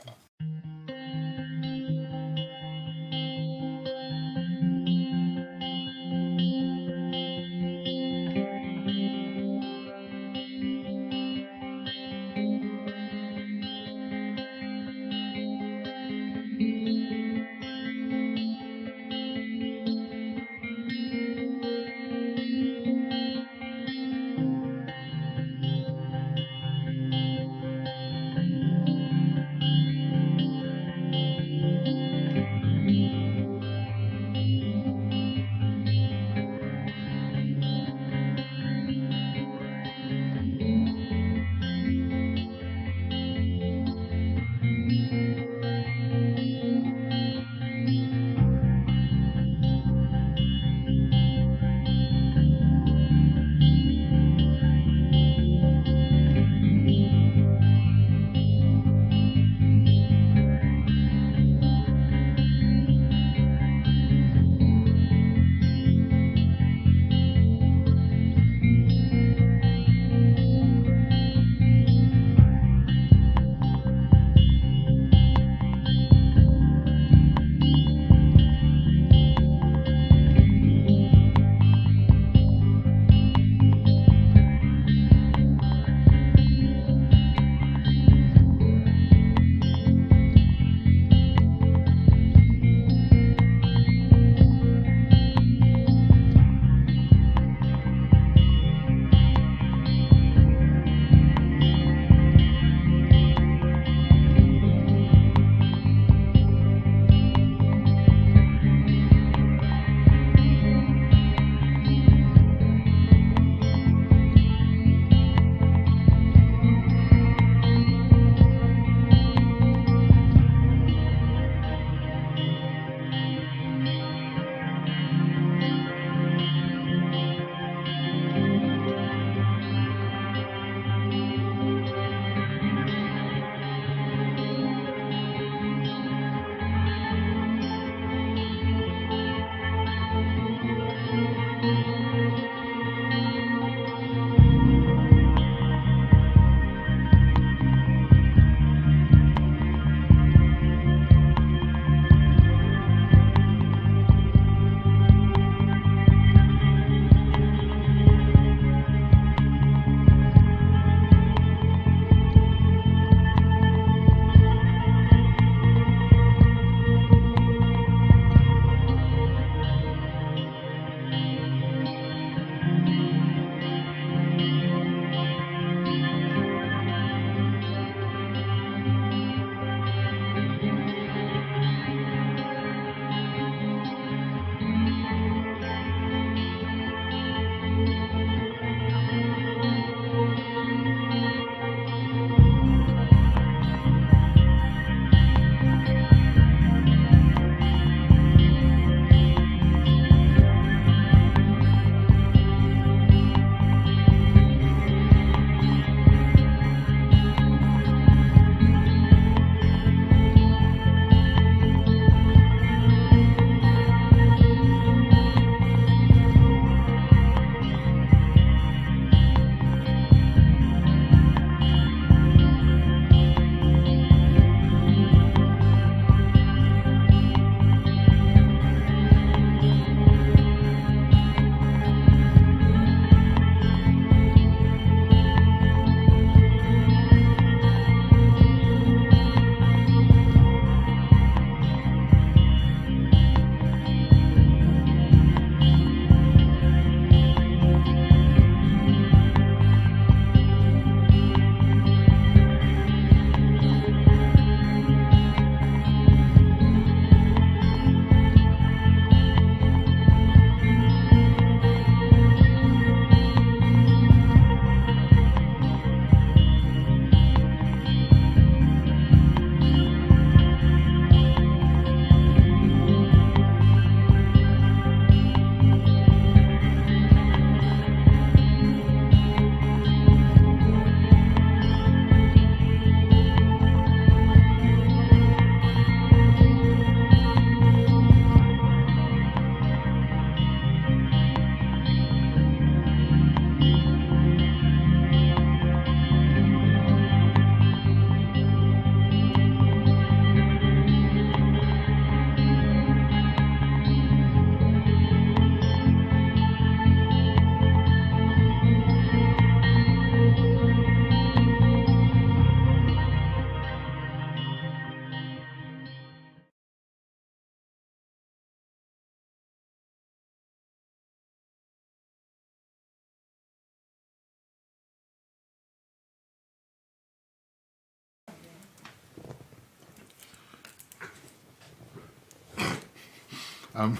Um,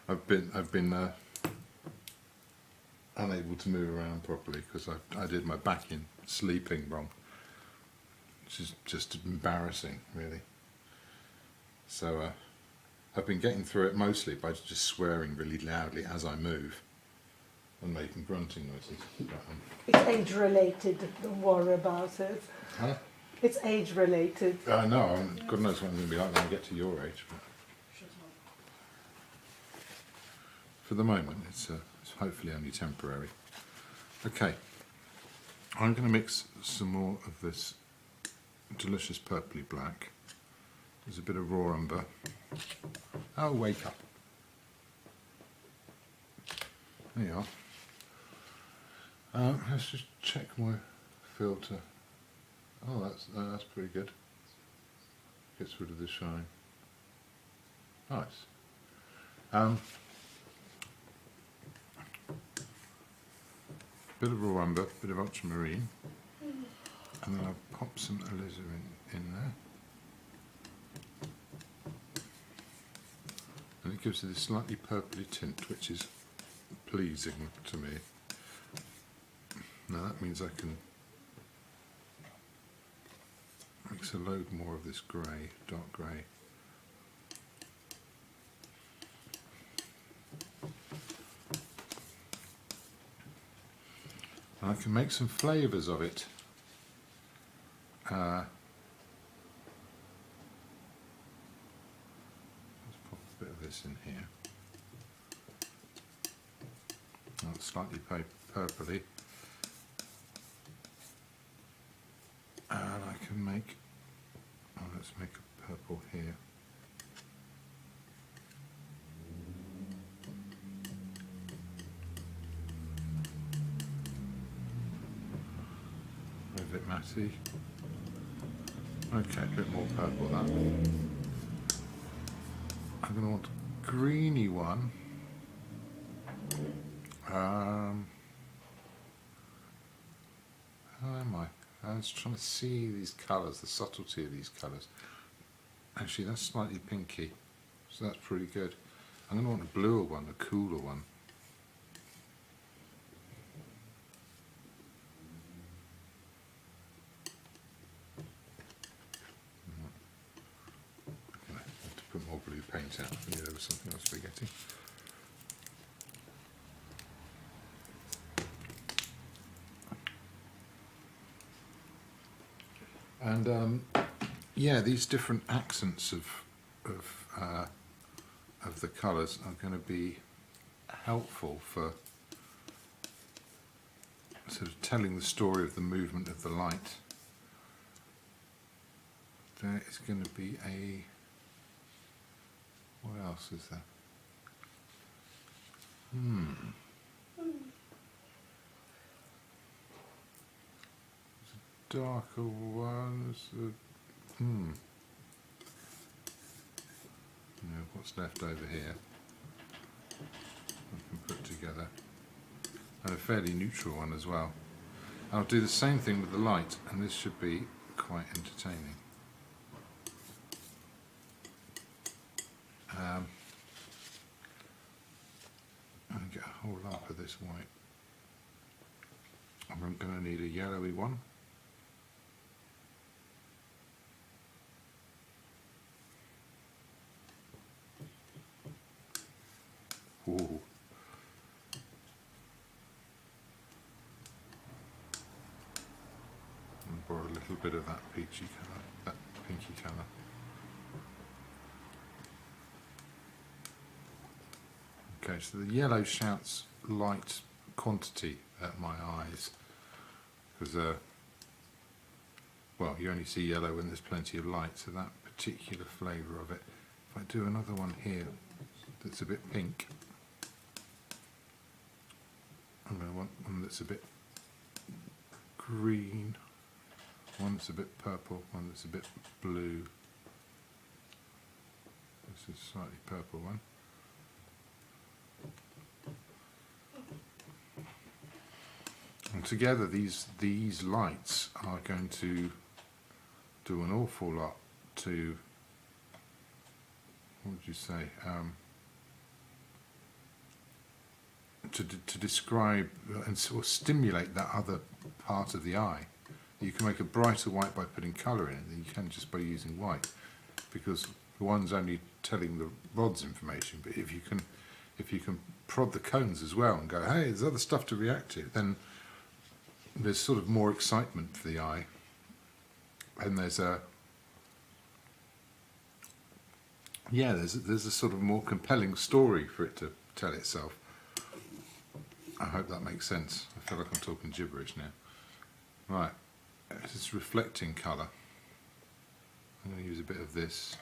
I've been unable to move around properly because I did my back in sleeping wrong, which is just embarrassing, really. So I've been getting through it mostly by just swearing really loudly as I move and making grunting noises. It's age related, don't worry about it. Huh? It's age related. I know, God knows what I'm going to be like when I get to your age. But for the moment, it's hopefully only temporary. Okay, I'm going to mix some more of this delicious purpley black. There's a bit of raw umber. Oh, wake up. There you are. Let's just check my filter. Oh, that's pretty good. Gets rid of the shine. Nice. Bit of raw umber, bit of ultramarine, and then I'll pop some alizarin in there. And it gives it this slightly purpley tint, which is pleasing to me. Now that means I can mix a load more of this grey, dark grey. And I can make some flavours of it. Let's pop a bit of this in here. Oh, it's slightly purpley. And I can make, oh, let's make a purple here. A bit matty. Okay, a bit more purple that. I'm going to want a greeny one. How am I? I was trying to see these colours, the subtlety of these colours. Actually, that's slightly pinky, so that's pretty good. I'm going to want a bluer one, a cooler one. Okay, I have to put more blue paint out. I knew there was something I was forgetting. And yeah, these different accents of the colours are going to be helpful for sort of telling the story of the movement of the light. There is going to be a, what else is there? Darker ones. What's left over here I can put together, and a fairly neutral one as well. I'll do the same thing with the light, and this should be quite entertaining. I'm going to get a whole lump of this white. I'm going to need a yellowy one. Ooh. And borrow a little bit of that peachy colour, that pinky colour. Okay, so the yellow shouts light quantity at my eyes, because well, you only see yellow when there's plenty of light, so that particular flavour of it. If I do another one here that's a bit pink, I'm going to want one that's a bit green, one that's a bit purple, one that's a bit blue. This is a slightly purple one. And together these lights are going to do an awful lot to what would you say? To describe and sort of stimulate that other part of the eye. You can make a brighter white by putting colour in it than you can just by using white, because the one's only telling the rod's information. But if you can prod the cones as well and go, hey, there's other stuff to react to, then there's sort of more excitement for the eye, and there's a there's a sort of more compelling story for it to tell itself. I hope that makes sense. I feel like I'm talking gibberish now. Right, this is reflecting colour. I'm going to use a bit of this.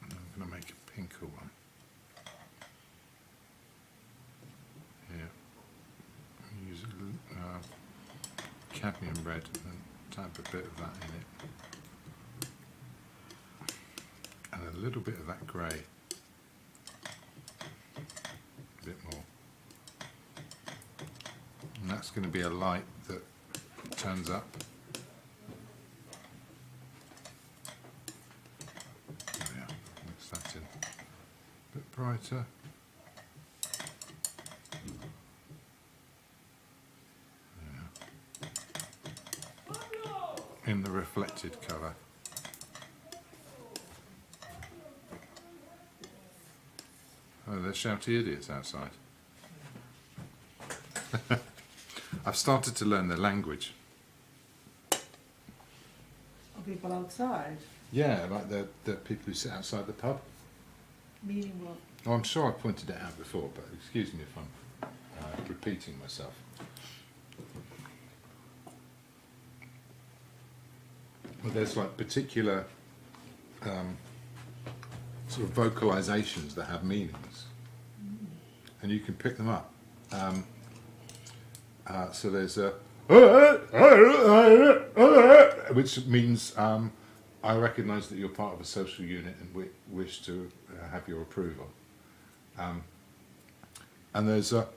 And I'm going to make a pinker one. Here. Use cadmium red and tap a bit of that in it. And a little bit of that grey. A bit more. And that's going to be a light that turns up. There we are. Mix that in. A bit brighter. In the reflected colour. Oh, there's shouty idiots outside. I've started to learn their language. Are people outside? Yeah, like the people who sit outside the pub. Meaning what? Oh, I'm sure I pointed it out before, but excuse me if I'm repeating myself. Well, there's like particular sort of vocalizations that have meanings, and you can pick them up. So there's a which means I recognise that you're part of a social unit and wish to have your approval. And there's a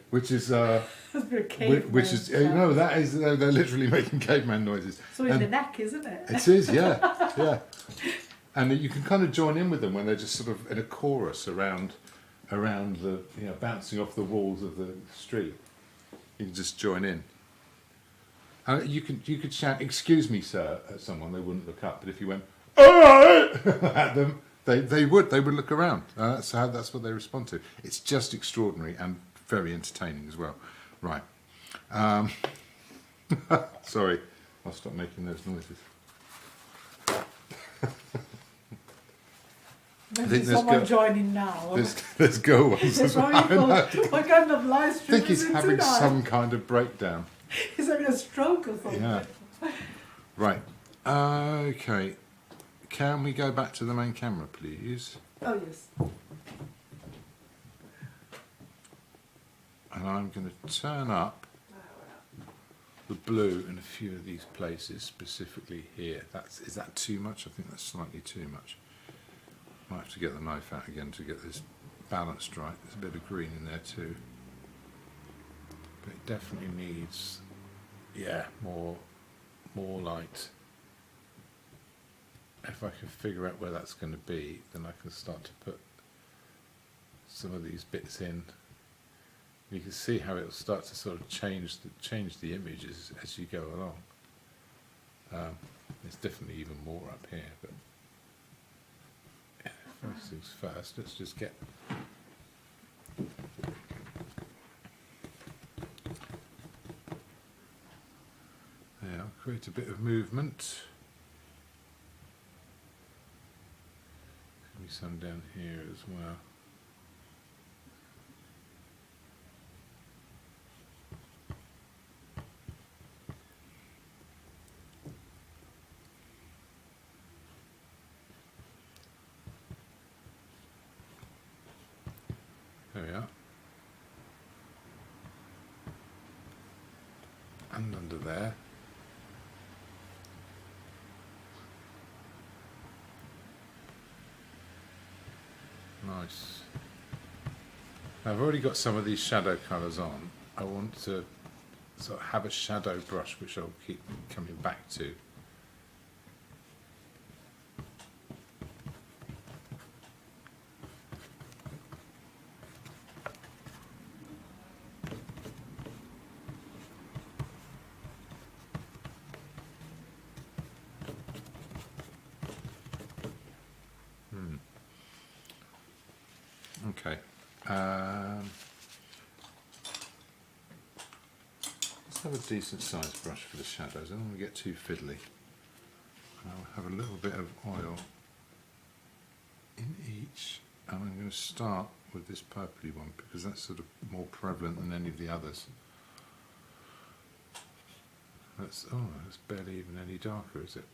which is which is no, that is they're literally making caveman noises. So in the neck, isn't it? It is, yeah, yeah. And you can kind of join in with them when they're just sort of in a chorus around the, you know, bouncing off the walls of the street. You can just join in. You could shout "Excuse me, sir" at someone, they wouldn't look up. But if you went at them, they would look around. That's what they respond to. It's just extraordinary and very entertaining as well. Right. Sorry, I'll stop making those noises. Maybe someone joining now. There's go ones. What kind of live stream? I think he's having some kind of breakdown. He's having a stroke or something. Yeah. Right. Okay. Can we go back to the main camera, please? Oh yes. And I'm going to turn up the blue in a few of these places, specifically here. Is that too much? I think that's slightly too much. Might have to get the knife out again to get this balanced right. There's a bit of green in there too. But it definitely needs, yeah, more light. If I can figure out where that's going to be, then I can start to put some of these bits in. You can see how it will start to sort of change the images as you go along. There's definitely even more up here, but yeah, first things first, let's just get there, I'll create a bit of movement. Maybe some down here as well. There we are. And under there. Nice. I've already got some of these shadow colours on. I want to sort of have a shadow brush which I'll keep coming back to. Okay. Let's have a decent sized brush for the shadows. I don't want to get too fiddly. I'll have a little bit of oil in each, and I'm going to start with this purpley one because that's sort of more prevalent than any of the others. That's barely even any darker, is it?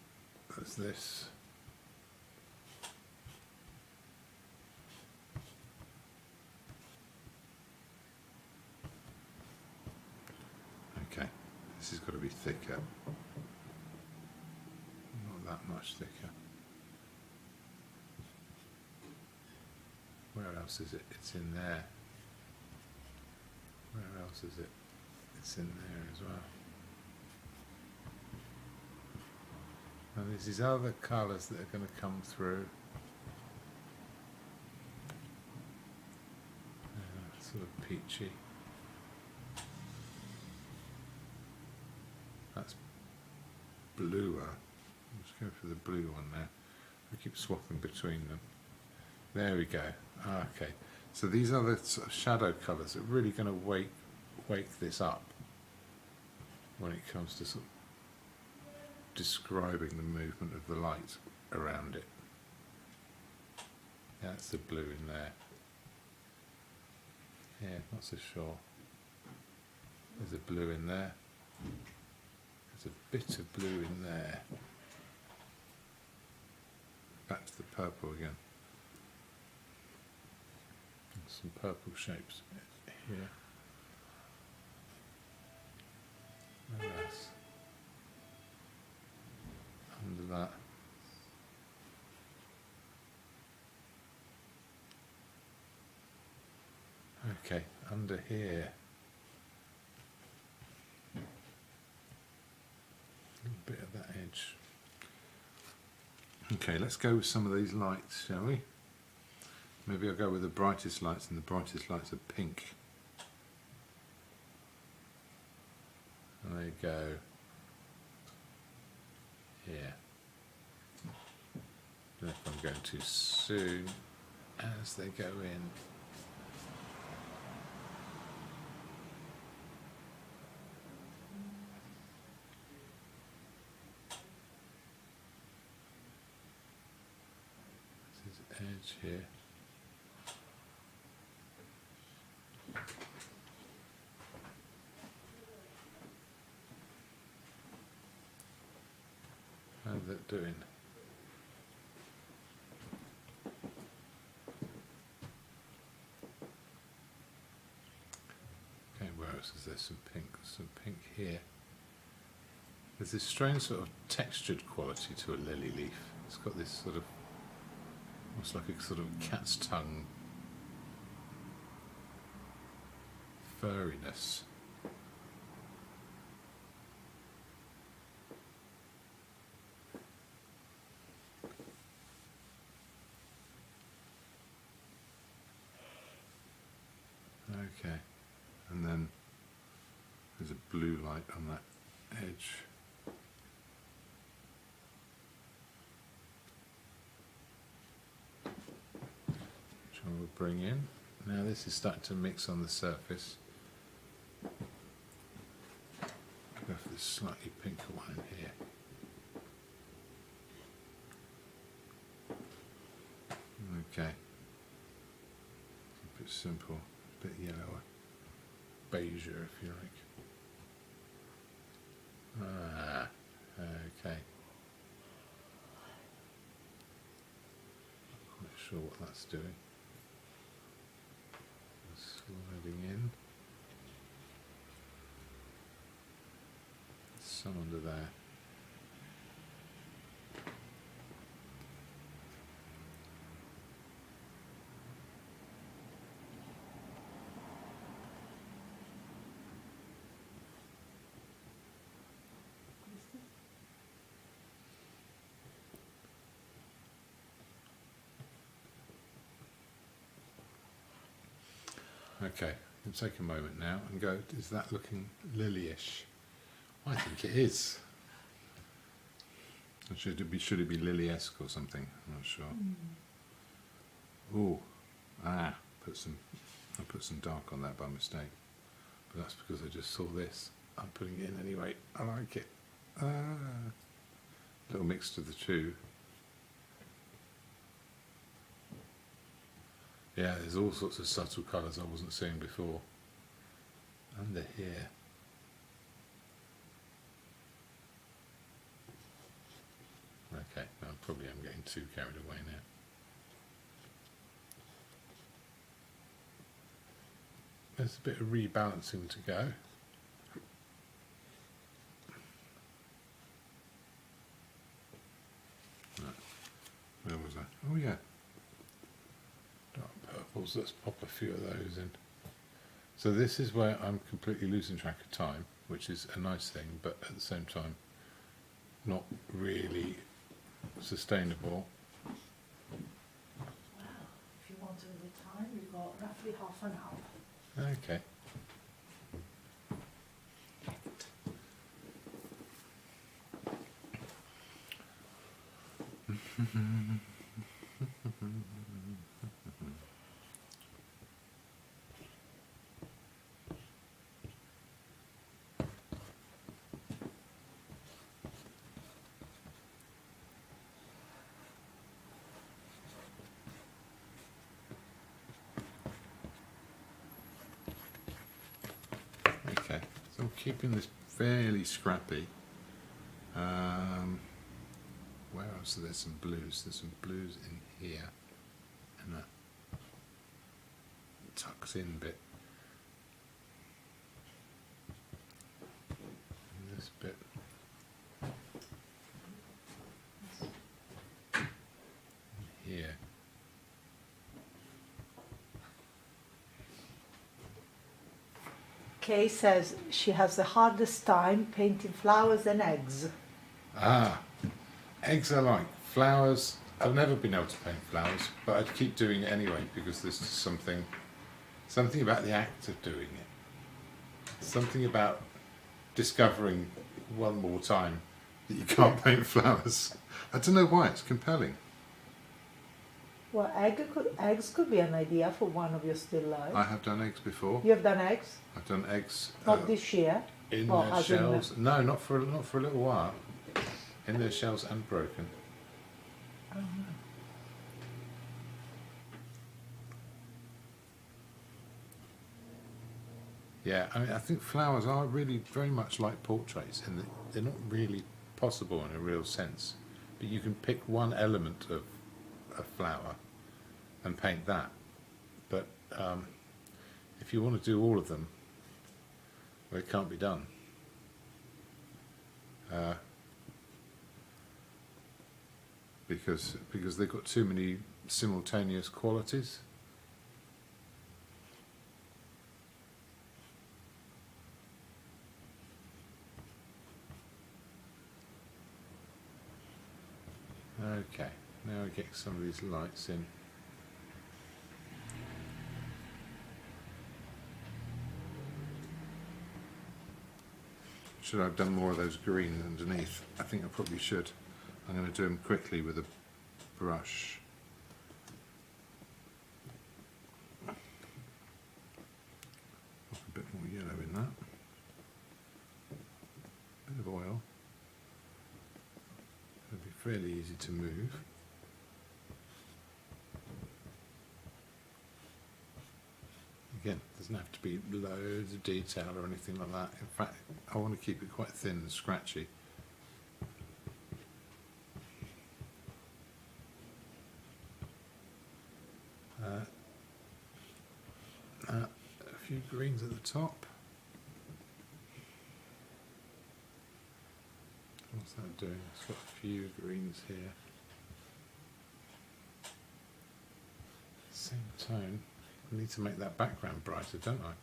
That's this. Okay, this has got to be thicker. Not that much thicker. Where else is it? It's in there. Where else is it? It's in there as well. And there's these other colours that are going to come through. Sort of peachy. That's bluer. I'm just going for the blue one now. I keep swapping between them. There we go. Okay. So these are the sort of shadow colours that are really going to wake this up when it comes to sort of describing the movement of the light around it. Yeah, that's the blue in there. Yeah, not so sure. There's a blue in there. There's a bit of blue in there. Back to the purple again. And some purple shapes here. And that's under that. Okay, under here. A little bit of that edge. Okay, let's go with some of these lights, shall we? Maybe I'll go with the brightest lights, and the brightest lights are pink. And there you go. Yeah. And if I'm going too soon, as they go in. This is edge here. How's that doing? Okay, where else is there some pink? Some pink here. There's this strange sort of textured quality to a lily leaf. It's got this sort of, almost like a sort of cat's tongue furriness. Okay, and then there's a blue light on that edge. Which I will bring in. Now this is starting to mix on the surface. I'll go for this slightly pinker one in here. Okay. Keep it simple. Bit yellower, beigeier if you like. Ah, okay. Not quite sure what that's doing. Sliding in. Some under there. Okay, you can take a moment now and go, is that looking lily-ish? I think it is. Or should it be lily-esque or something? I'm not sure. Ooh, I put some dark on that by mistake. But that's because I just saw this. I'm putting it in anyway. I like it. Little mix of the two. Yeah, there's all sorts of subtle colours I wasn't seeing before. Under here. Okay, no, probably I'm getting too carried away now. There's a bit of rebalancing to go. Right. Where was that? Oh yeah. Dark purples, let's pop a few of those in. So this is where I'm completely losing track of time, which is a nice thing, but at the same time not really sustainable. Well, if you want to know the time, we've got roughly half an hour. Okay. Okay, so I'm keeping this fairly scrappy. Where else? There's some blues. There's some blues in here, and a tucks in bit. And this bit. And here. Kay says she has the hardest time painting flowers and eggs. Ah, eggs I like. Flowers, I've never been able to paint flowers, but I'd keep doing it anyway because there's just something about the act of doing it. Something about discovering one more time that you can't paint flowers. I don't know why, it's compelling. Well, eggs could be an idea for one of your still lifes. I have done eggs before. You have done eggs? I've done eggs Not this year? in Or their as in shells. No, not for a little while. In their shells and broken. Yeah, I mean, I think flowers are really very much like portraits in that they're not really possible in a real sense. But you can pick one element of a flower and paint that. But if you want to do all of them, well, it can't be done. Because they've got too many simultaneous qualities. Okay, now we get some of these lights in. Should I have done more of those greens underneath? I think I probably should. I'm going to do them quickly with a brush. Put a bit more yellow in that. A bit of oil. It'll be fairly easy to move. Again, doesn't have to be loads of detail or anything like that. In fact, I want to keep it quite thin and scratchy. A few greens at the top. What's that doing? It's got a few greens here. Same tone. I need to make that background brighter, don't I?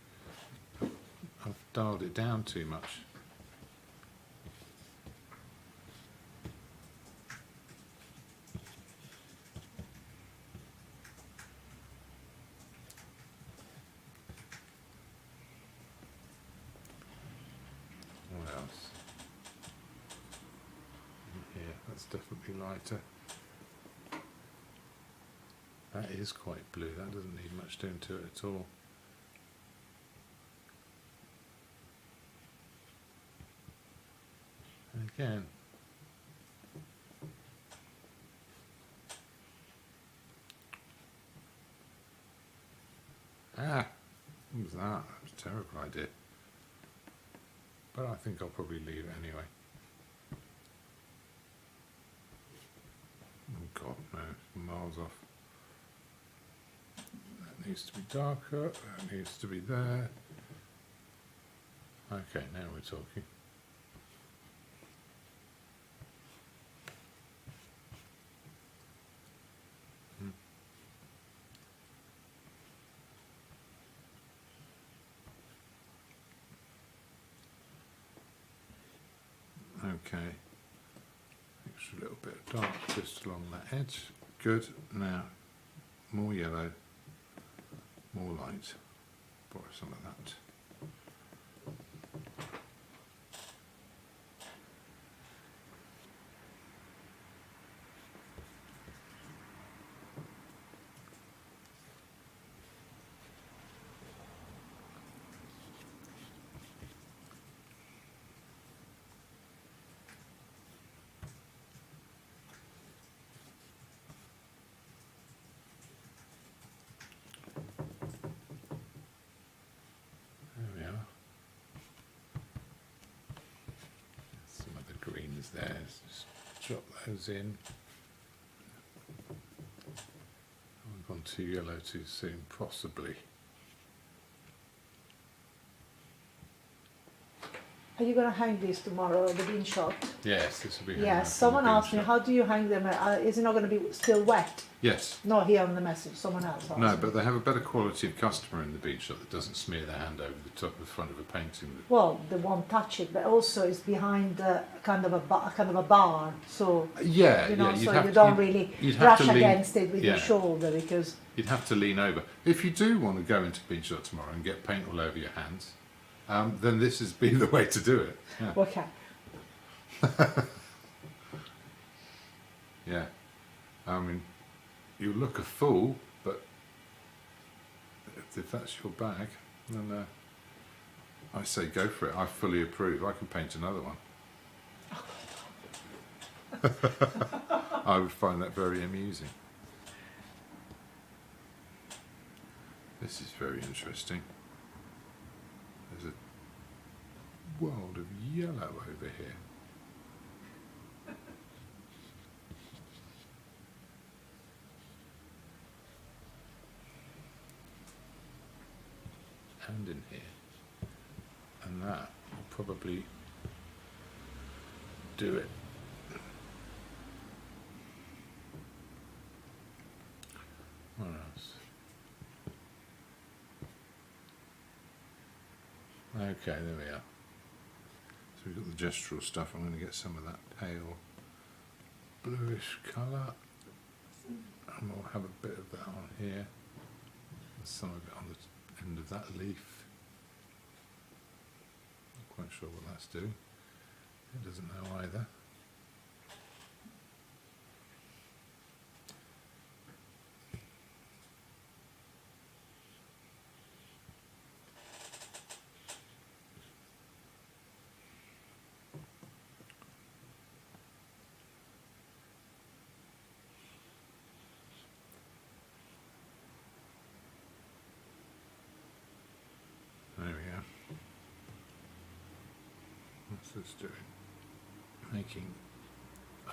I've dialed it down too much. definitely lighter. That is quite blue, that doesn't need much doing to it at all. And again, what was that? That was a terrible idea. But I think I'll probably leave it anyway. Oh God, no, miles off. That needs to be darker, that needs to be there. Okay, now we're talking. Okay, extra little bit of dark just along that edge. Good. Now, more yellow, more light. Borrow some of that. There, just drop those in. I've gone too yellow too soon, possibly. Are you going to hang these tomorrow at the bean shop? Yes, this will be hanging up Yes, someone in the bean asked me, shop. how do you hang them? Is it not going to be still wet? Yes. Not here on the message, someone else asked No, me. but they have a better quality of customer in the bean shop that doesn't smear their hand over the top, the front of a painting. Well, they won't touch it, but also it's behind kind of a bar, so Yeah, you know, yeah. so you don't really brush against it with your shoulder because you'd have to lean over. If you do want to go into bean shop tomorrow and get paint all over your hands, then this has been the way to do it. Yeah. okay. Yeah. I mean, you look a fool, but if that's your bag, then I say go for it. I fully approve. I can paint another one. I would find that very amusing. This is very interesting. There's a world of yellow over here. And in here, and that will probably do it. What else? Okay, there we are. So we've got the gestural stuff. I'm going to get some of that pale bluish colour, and we'll have a bit of that on here, and some of it on the end of that leaf. Not quite sure what that's doing. It doesn't know either. There we go. What's this doing? Making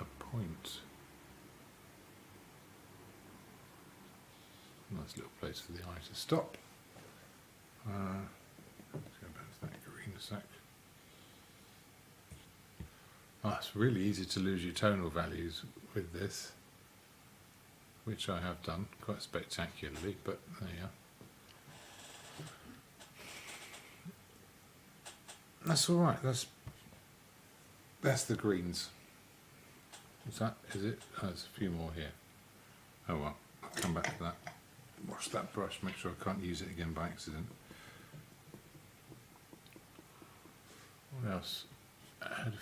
a point. Nice little place for the eye to stop. Let's go back to that green a sec. It's really easy to lose your tonal values with this, which I have done quite spectacularly, but there you are. That's all right. That's the greens. Is it? Oh, there's a few more here. Oh well, I'll come back to that. Wash that brush, make sure I can't use it again by accident. What else? I had a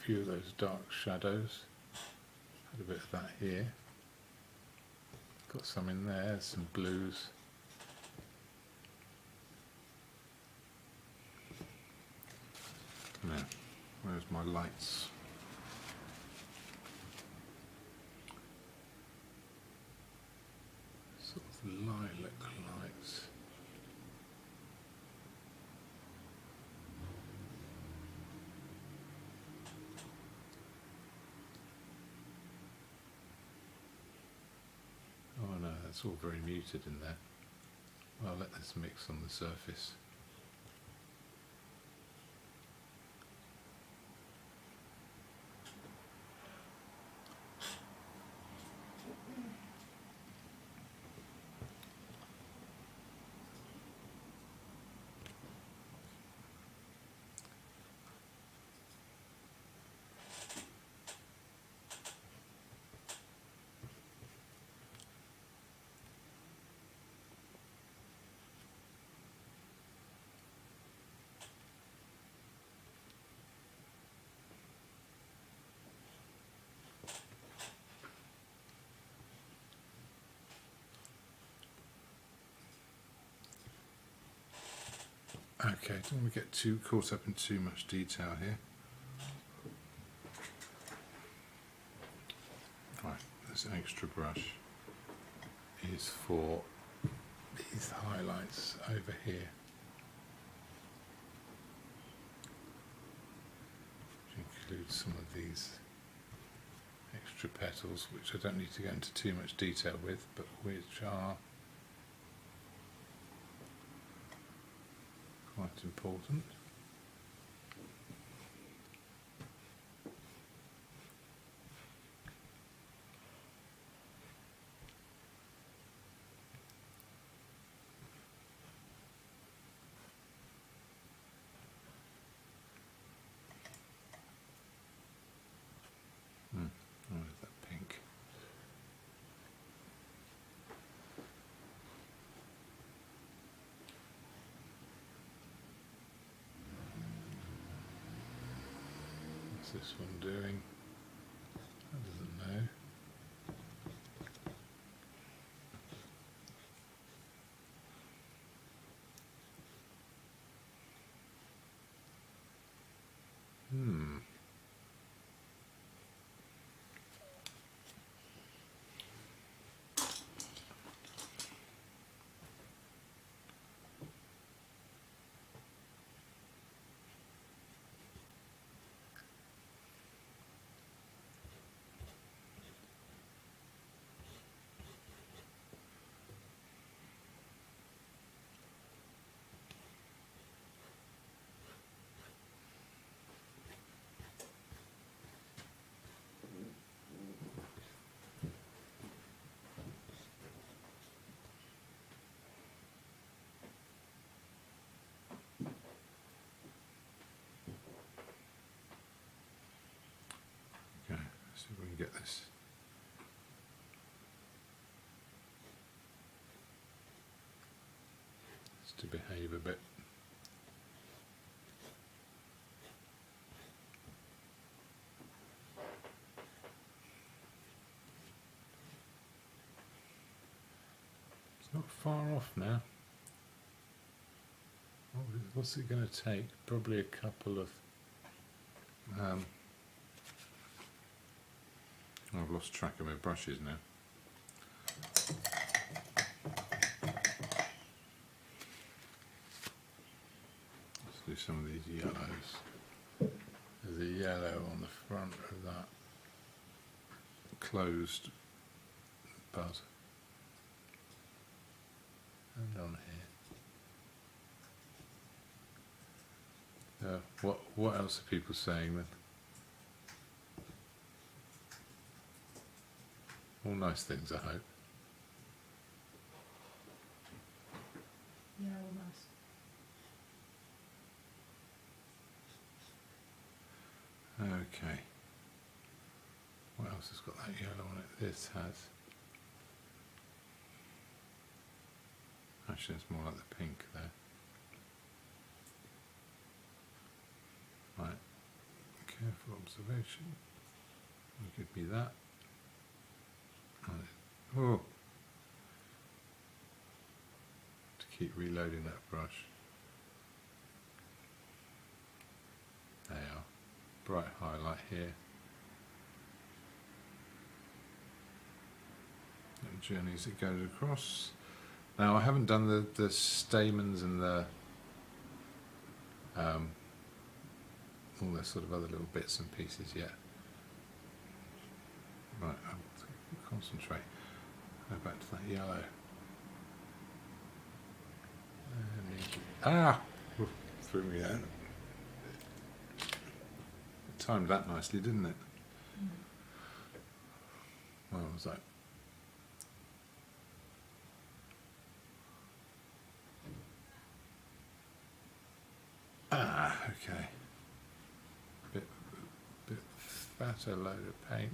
few of those dark shadows. Had a bit of that here. Got some in there, some blues. Now, where's my lights? Sort of lilac lights. Oh no, that's all very muted in there. I'll let this mix on the surface. Okay, don't want to get too caught up in too much detail here. Right, this extra brush is for these highlights over here, which includes some of these extra petals, which I don't need to go into too much detail with, but which are quite important. Oh, there's that pink. What's this one doing? I doesn't know. Okay, see if we can get this. To behave a bit. It's not far off now. What's it going to take? Probably a couple of I've lost track of my brushes now. Do some of these yellows. There's a yellow on the front of that closed bud, and on here. What else are people saying then? All nice things, I hope. Yeah, almost. Okay. What else has got that yellow on it? This has. Actually, it's more like the pink there. Right. Careful observation. Give me that. Oh, to keep reloading that brush. There you are. Bright highlight here. And journeys it goes across. Now I haven't done the stamens and the all the sort of other little bits and pieces yet. Right, I'll concentrate. Go back to that yellow. Threw me out. It timed that nicely, didn't it? Well, was that? Okay. Bit fatter load of paint.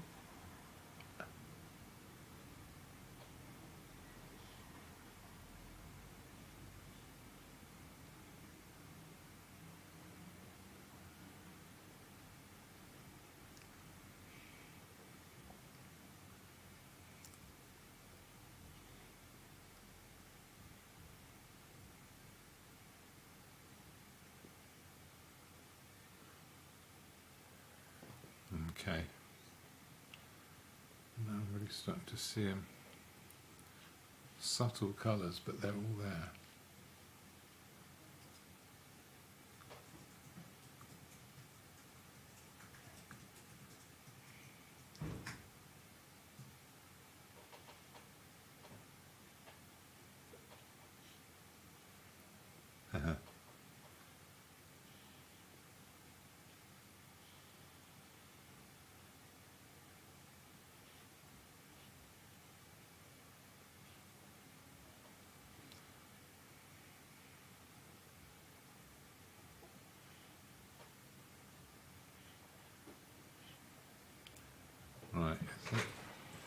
Okay. Now I'm really starting to see them. Subtle colours, but they're all there. Right.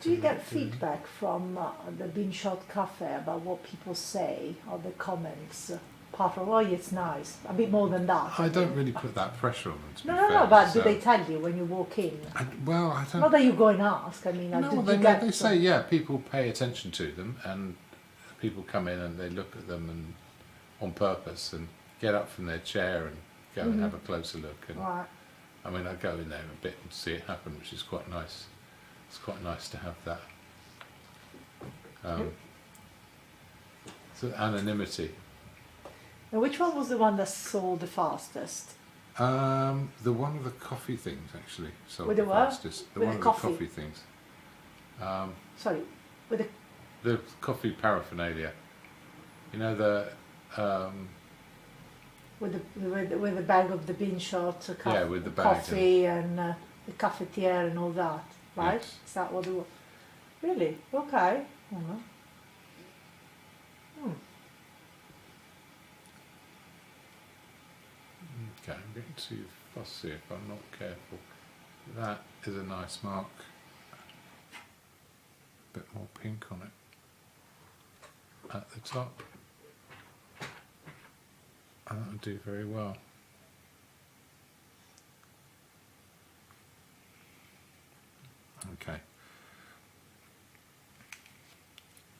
Do you get feedback from the Bean Shot Cafe about what people say or the comments? Apart from, oh, it's nice, a bit more than that. I don't really put that pressure on them, to be No, fair. but So, do they tell you when you walk in? well, I don't. Not that you go and ask. I mean, No, do they, you get they say, yeah, people pay attention to them, and people come in and they look at them and on purpose and get up from their chair and go and have a closer look. And Right. I mean, I go in there a bit and see it happen, which is quite nice. It's quite nice to have that sort of anonymity. And which one was the one that sold the fastest? The one with the coffee things, actually, sold With the the what? fastest. The With one the with the coffee? coffee things. Sorry, with the The coffee paraphernalia. You know, the with the bag of the Bean Shot, Yeah, with the bag coffee and the cafetiere and all that, right? Yes. Is that what it was? Really? Okay. Okay, I'm getting too fussy if I'm not careful. That is a nice mark. A bit more pink on it at the top. And that'll do very well. Okay.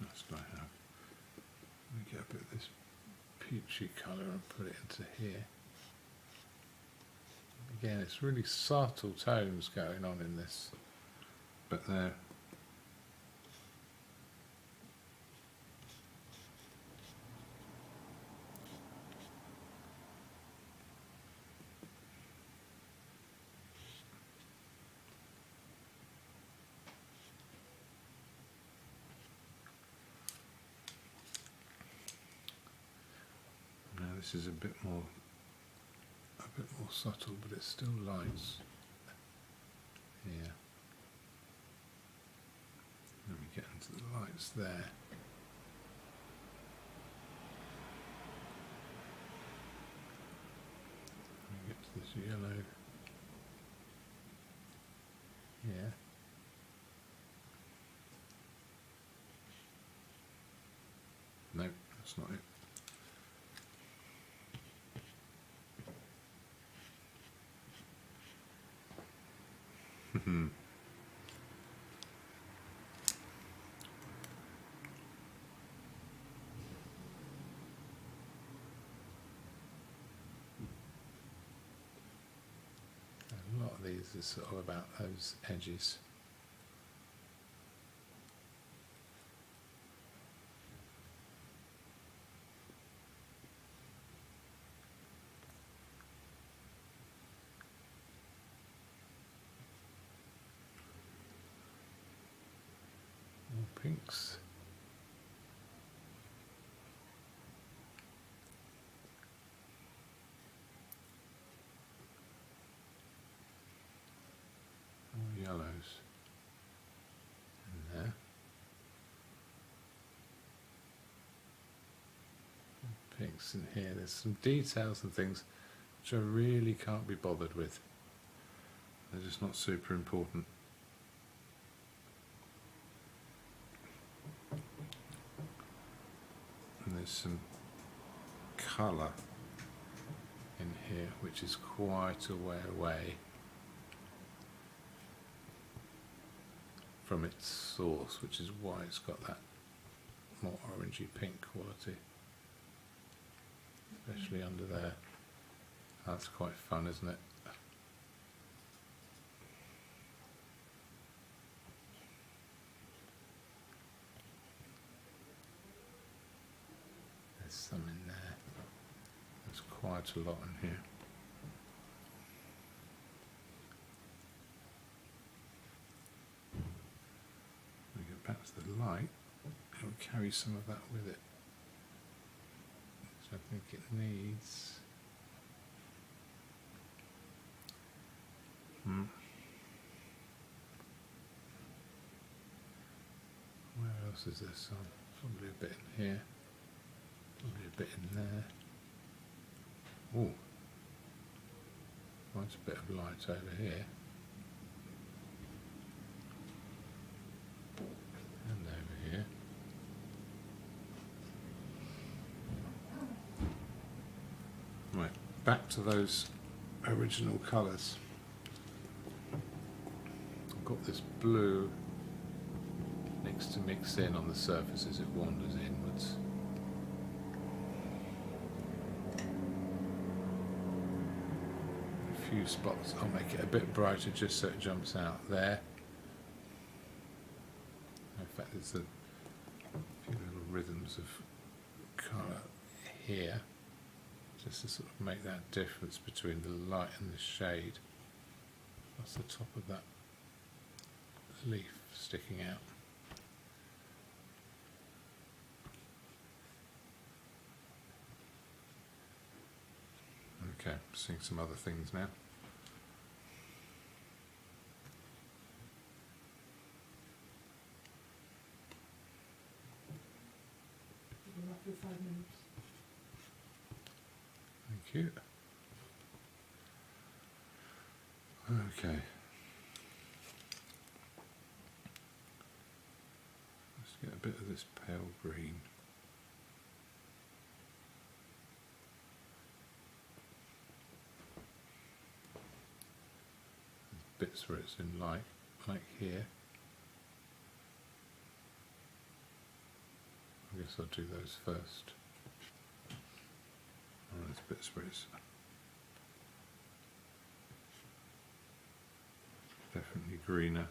That's what I have. Let me get a bit of this peachy colour and put it into here. Again, it's really subtle tones going on in this, but they're now this is a bit more subtle, but it's still lights here. Let me get into the lights there. Let me get to this yellow here. Nope, that's not it. Mm-hmm. A lot of these are sort of about those edges. More pinks. More yellows in there. Pinks in here. There's some details and things which I really can't be bothered with. They're just not super important. And there's some colour in here which is quite a way away from its source, which is why it's got that more orangey pink quality, especially under there. That's quite fun, isn't it? There's some in there. There's quite a lot in here. When we get back to the light, it will carry some of that with it. So I think it needs... Where else is there some? Probably a bit in here. Probably a bit in there. Oh, quite a bit of light over here. And over here. Right, back to those original colours. I've got this blue next to mix in on the surface as it wanders inwards. A few spots, I'll make it a bit brighter just so it jumps out there. In fact, there's a few little rhythms of colour here, just to sort of make that difference between the light and the shade. That's the top of that leaf sticking out. Okay, seeing some other things now. Roughly 5 minutes. Thank you. Okay. Let's get a bit of this pale green. There's bits where it's in light, like here. I guess I'll do those first. Oh, there's bits where it's definitely greener.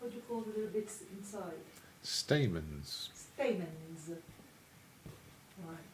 What do you call the little bits inside? Stamens. Stamens. Right.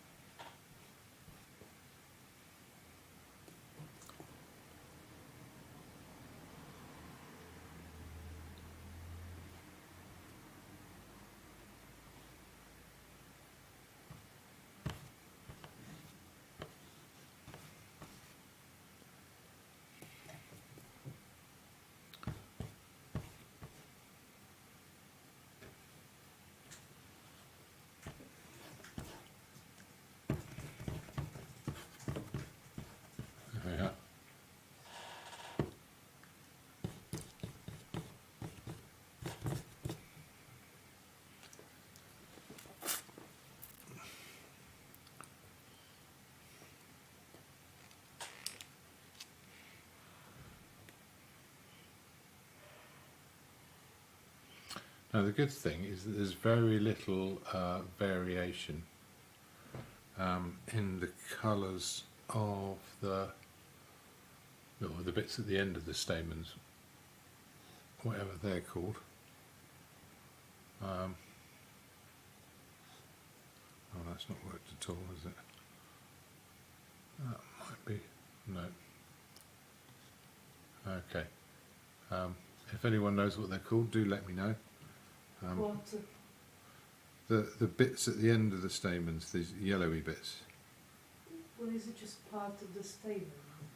Now the good thing is that there's very little variation in the colours of the bits at the end of the stamens, whatever they're called. Oh, that's not worked at all, is it? That might be, no. Okay. If anyone knows what they're called, do let me know. The bits at the end of the stamens, these yellowy bits. Well, is it just part of the stamen?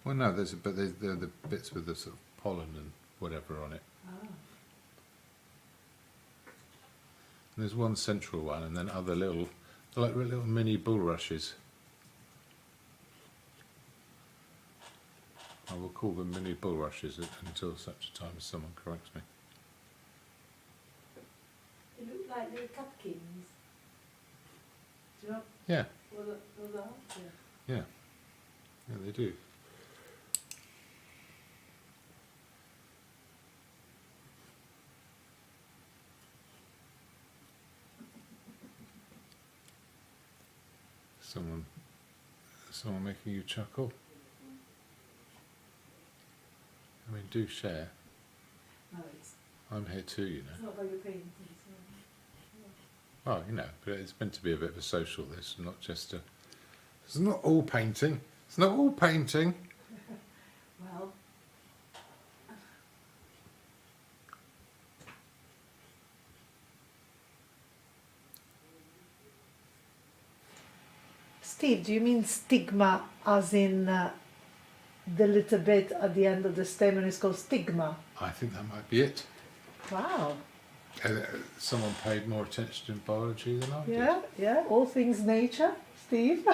Well, no, they're the bits with the sort of pollen and whatever on it. Ah. There's one central one, and then other little, like little mini bulrushes. I will call them mini bulrushes until such a time as someone corrects me. They look like little cupkins. Do you know? Yeah. What are they? Yeah. Yeah, they do. Someone making you chuckle? I mean, do share. No, it's I'm here too, you know. not about your paintings. Well, you know, but it's meant to be a bit of a social, this, not just a... It's not all painting. It's not all painting. Well, Steve, do you mean stigma as in the little bit at the end of the stamen is called stigma? I think that might be it. Wow. Someone paid more attention in biology than I did. Yeah, yeah, all things nature, Steve.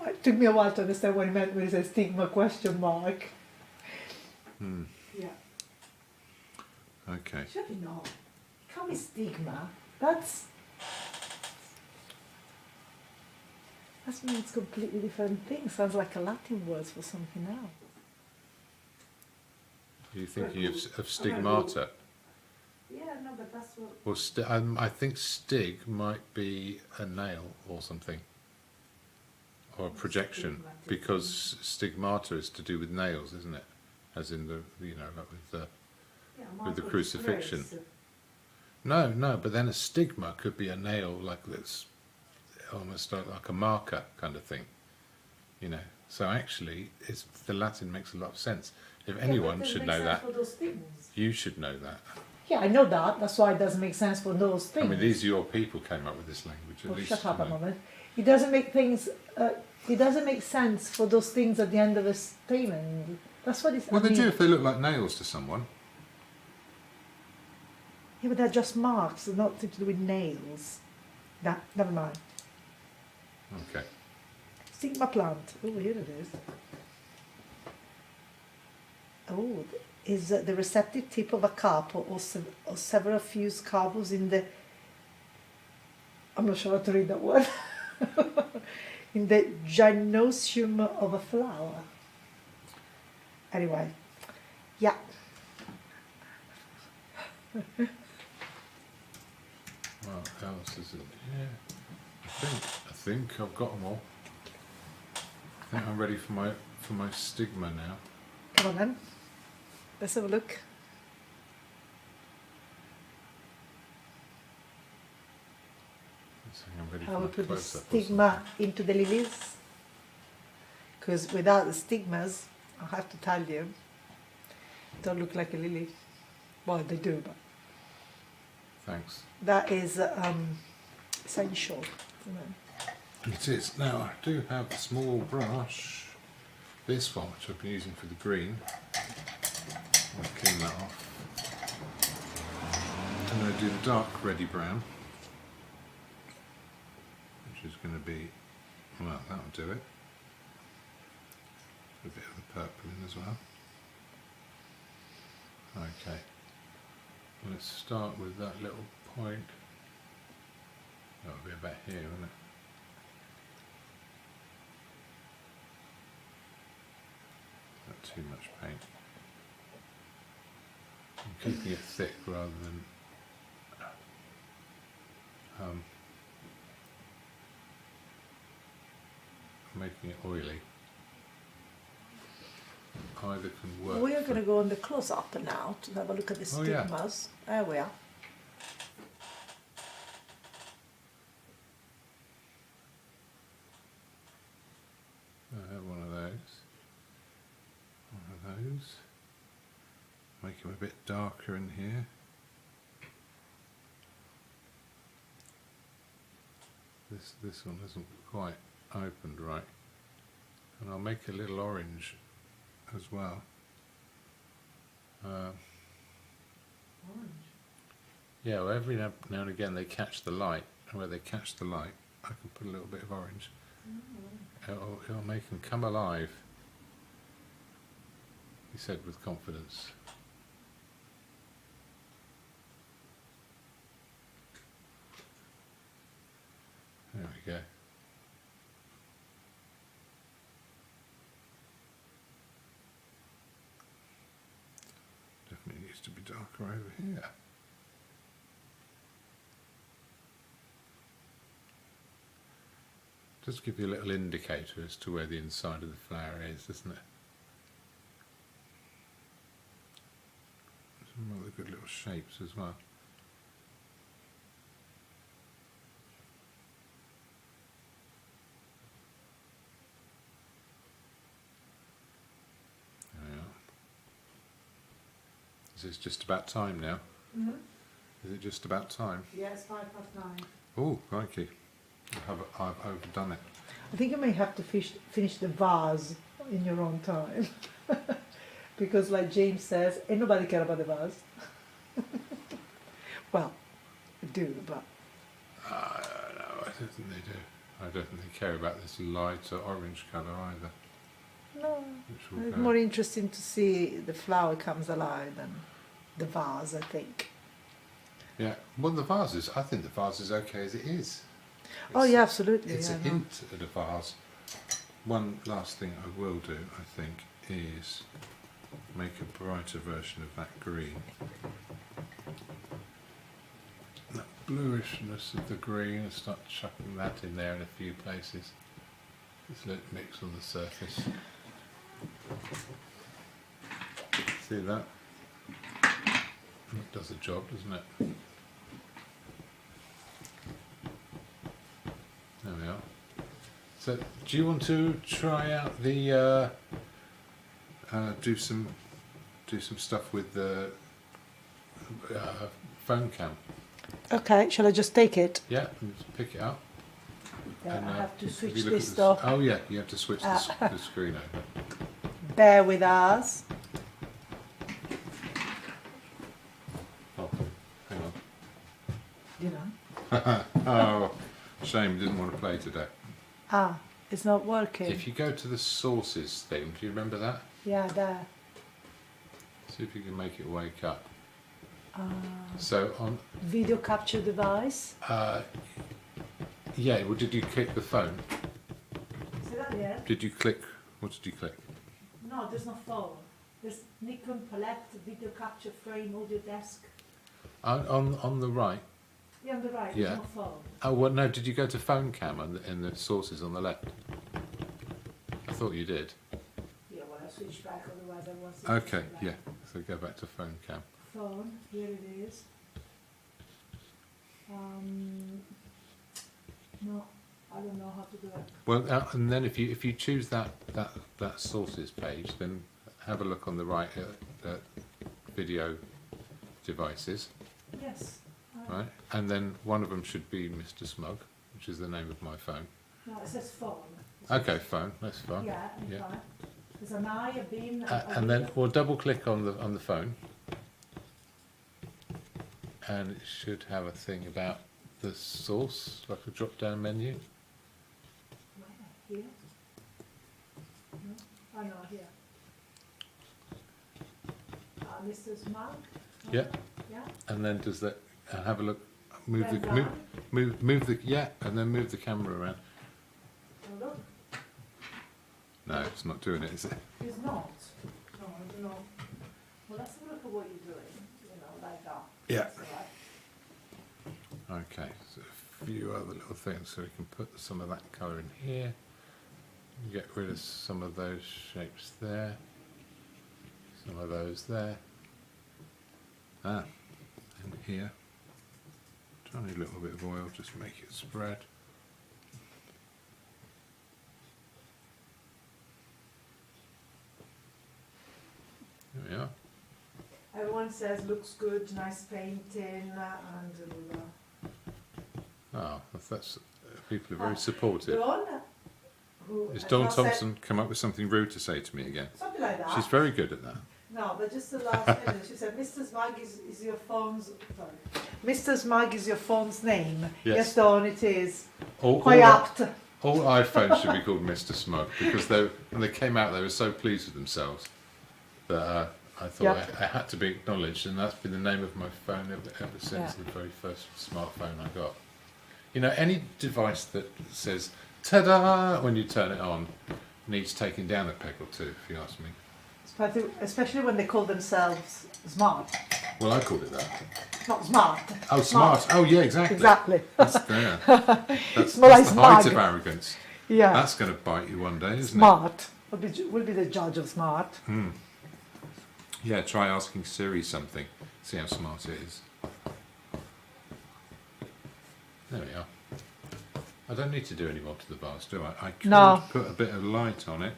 It took me a while to understand what he meant when he said stigma question mark. Yeah. Okay. Surely not. It can't be stigma. That means completely different thing. Sounds like a Latin word for something else. Are you thinking of stigmata? Yeah, no, but that's what... Well, I think stig might be a nail or something. Or a projection. Because stigmata is to do with nails, isn't it? As in the, you know, like with the crucifixion. No, but then a stigma could be a nail like this, almost like a marker kind of thing, you know. So actually, the Latin makes a lot of sense. If anyone should know that, you should know that. Yeah, I know that. That's why it doesn't make sense for those things. I mean, these are your people came up with this language. At least, shut up a moment. It doesn't make things. It doesn't make sense for those things at the end of a statement. That's what it's. Well, they do if they look like nails to someone. Yeah, but they're just marks. They're not to do with nails. Nah, never mind. Okay. Stigma plant. Oh, here it is. Oh, is the receptive tip of a carp or several fused carpels in the... I'm not sure how to read that word. In the gymnasium of a flower. Anyway, yeah. What else is it? Yeah, I think I've got them all. I think I'm ready for my stigma now. Come on then. Let's have a look. I'm ready How we for my put the close-up or stigma into the lilies. Because without the stigmas, I have to tell you, don't look like a lily. Well, they do, but Thanks. that is essential. Isn't it? It is. Now I do have a small brush. This one, which I've been using for the green. I'll clean that off. I'm going to do the dark reddy brown, which is going to be, well, that'll do it. A bit of the purple in as well. Okay. Let's start with that little point. That'll be about here, won't it? Not too much paint. I'm keeping it thick rather than making it oily. Either can work. We are going to go on the close-up now to have a look at the Oh, yeah. stigmas. There we are. I have one of those. One of those. Make them a bit darker in here. This one isn't quite opened right. And I'll make a little orange as well. Orange. Yeah, well, every now and again they catch the light, and where they catch the light, I can put a little bit of orange. It'll make them come alive, he said with confidence. There we go. Definitely needs to be darker over here. Just give you a little indicator as to where the inside of the flower is, doesn't it? Some other good little shapes as well. There we are. Is this just about time now? Mm-hmm. Is it just about time? Yeah, it's 9:05. Oh, crikey. I've overdone it. I think you may have to finish the vase in your own time. Because like James says, ain't nobody care about the vase. Well, they do, but... No, I don't think they do. I don't think they care about this lighter orange colour either. No, Which will it's go. more interesting to see the flower comes alive than the vase, I think. Yeah, well the vase I think the vase is okay as it is. Oh yeah, absolutely. It's yeah, a hint at a vase. One last thing I will do, I think, is make a brighter version of that green. That bluishness of the green, and start chucking that in there in a few places. Just let it mix on the surface. See that? That does the job, doesn't it? There we are. So, do you want to try out the do some stuff with the phone cam? Okay, shall I just take it? Yeah, just pick it up. Yeah, And, I have to if switch you look this at off. Oh yeah, you have to switch the screen over. Bear with us. Oh, hang on. You know. Oh, shame, didn't want to play today. Ah, it's not working. If you go to the sources thing, do you remember that? Yeah, there. See if you can make it wake up. So on, Video capture device. yeah, well, did you click the phone? Say that again. Did you click, what did you click? No, there's no phone. There's Nikon Palette, video capture frame, audio desk. On the right? Yeah, on the right, Yeah. there's no phone. Oh, well, no, did you go to phone cam in the sources on the left? I thought you did. Yeah, well, I switch back, otherwise I won't see. Okay, yeah, so go back to phone cam. Phone, here it is. No, I don't know how to do it. Well, and then if you choose that sources page, then have a look on the right at video devices, Yes. right? And then one of them should be Mr. Smug, which is the name of my phone. No, it says phone. Okay, phone, that's fine. Yeah, and Yeah. phone. There's an eye, a bin, And then we'll double click on the phone, and it should have a thing about the source, like a drop down menu. Here? No? Oh, no, here. Mr. Smug? Yeah. Yeah? And then does that have a look, move Then the down. move the yeah, and then move the camera around. Oh, look. No, it's not doing it, is it? It's not. No, I don't know. Well, let's have a look at what you're doing. like that. Yeah. That's all right. Okay, so a few other little things, so we can put some of that colour in here. Get rid of some of those shapes there. Some of those there. And here. Tiny little bit of oil, just make it spread. There we are. Everyone says looks good, nice painting, and Oh, that's people are very supportive. Dawn, who Is has Dawn not said Thompson come up with something rude to say to me again? something like that. She's very good at that. No, but just the last minute, she said, Mr. Smug is your phone's, sorry. Mr. Smug is your phone's name. Yes, Dawn, it is. Quite apt. All iPhones should be called Mr. Smug because when they came out, they were so pleased with themselves that I thought I had to be acknowledged, and that's been the name of my phone ever since the very first smartphone I got. You know, any device that says "ta-da" when you turn it on needs taking down a peg or two, if you ask me. Especially when they call themselves smart. Well, I called it that. Not smart. Oh, smart. Oh, yeah, exactly. Exactly. That's It's more like the height smug. of arrogance. Yeah. That's going to bite you one day, isn't Smart. Will be the judge of smart. it? Yeah, try asking Siri something. See how smart it is. There we are. I don't need to do any more to the vase, do I? I could put a bit of light on it.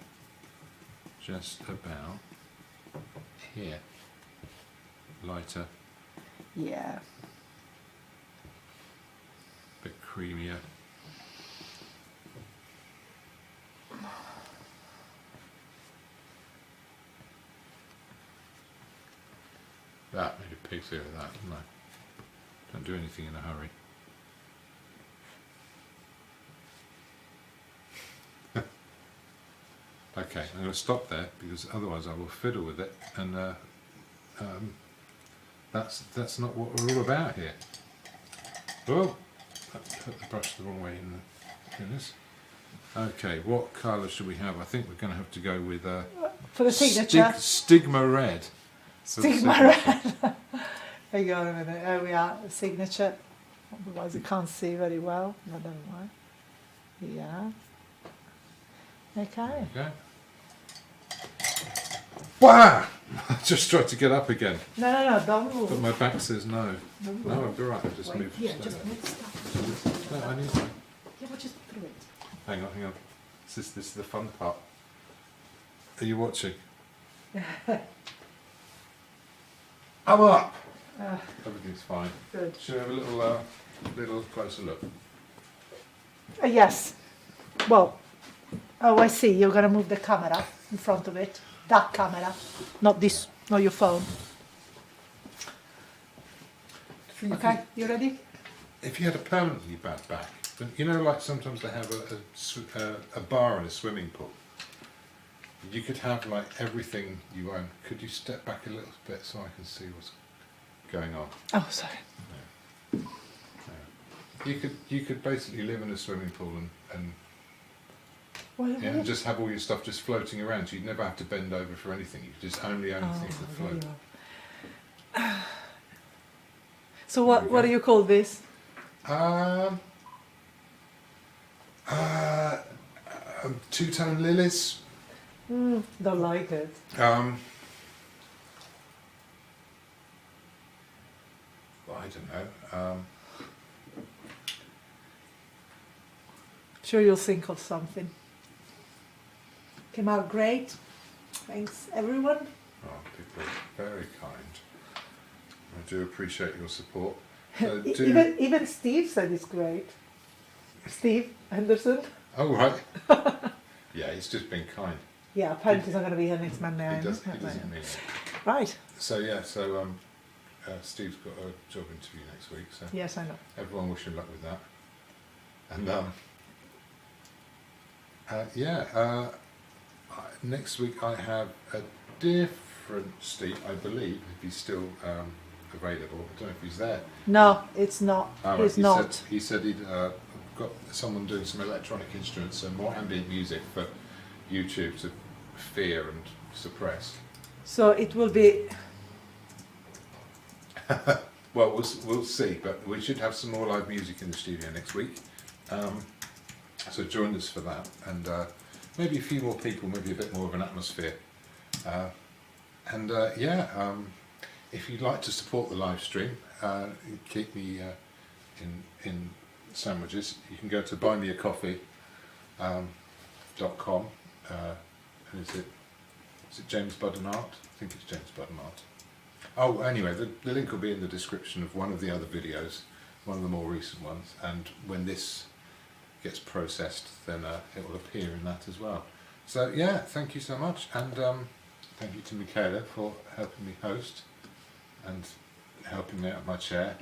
Just about here. Lighter, Yeah. bit creamier. That made a pig's ear of that, didn't I? Don't do anything in a hurry. Okay, I'm going to stop there because otherwise I will fiddle with it, and that's not what we're all about here. Oh, I put the brush the wrong way in the goodness. Okay, what colour should we have? I think we're going to have to go with For the signature. Stigma Red. Stigma red. Hang on a minute. There we are. The signature. Otherwise, you can't see very well. I don't know why. Yeah. Okay. Okay. Wow! I just tried to get up again, No, don't move. but my back says no. Don't No, move. I'll be right. I'll just Wait, move. yeah, slowly. just move stuff. No, I need. Yeah, but just through it. Hang on. This is the fun part. Are you watching? I'm up. Everything's fine. Good. Should we have a little closer look? Yes. Well. Oh, I see. You're gonna move the camera in front of it. That camera, not this, not your phone. Okay, you ready? If you had a permanently bad back, then, you know, like sometimes they have a bar in a swimming pool. You could have like everything you own. Could you step back a little bit so I can see what's going on? Oh, sorry. You could basically live in a swimming pool and What, yeah, and just have all your stuff just floating around. So you'd never have to bend over for anything. You could just only own things that float. So what do you call this? Two-tone lilies. Don't like it. Well, I don't know. Sure, you'll think of something. Came out great. Thanks, everyone. Oh, people are very kind. I do appreciate your support. So Even Steve said it's great. Steve Henderson. Oh, right. Yeah, he's just been kind. Yeah, apparently he's not going to be here next Monday. He doesn't mean it. Right. So, yeah, Steve's got a job interview next week. So Yes, I know. everyone wish him luck with that. And next week I have a different Steve, I believe, if he's still available. I don't know if he's there. No, it's not. Oh, He's not. He said he'd got someone doing some electronic instruments and more ambient music for YouTube to fear and suppress. So it will be Well, we'll see, but we should have some more live music in the studio next week. So join us for that, and maybe a few more people, maybe a bit more of an atmosphere. If you'd like to support the live stream, keep me in sandwiches, you can go to buymeacoffee.com. And is it James Budden Art? I think it's James Budden Art. Oh, anyway, the link will be in the description of one of the other videos, one of the more recent ones, and when this gets processed, then it will appear in that as well. So yeah, thank you so much, and thank you to Michaela for helping me host and helping me out of my chair.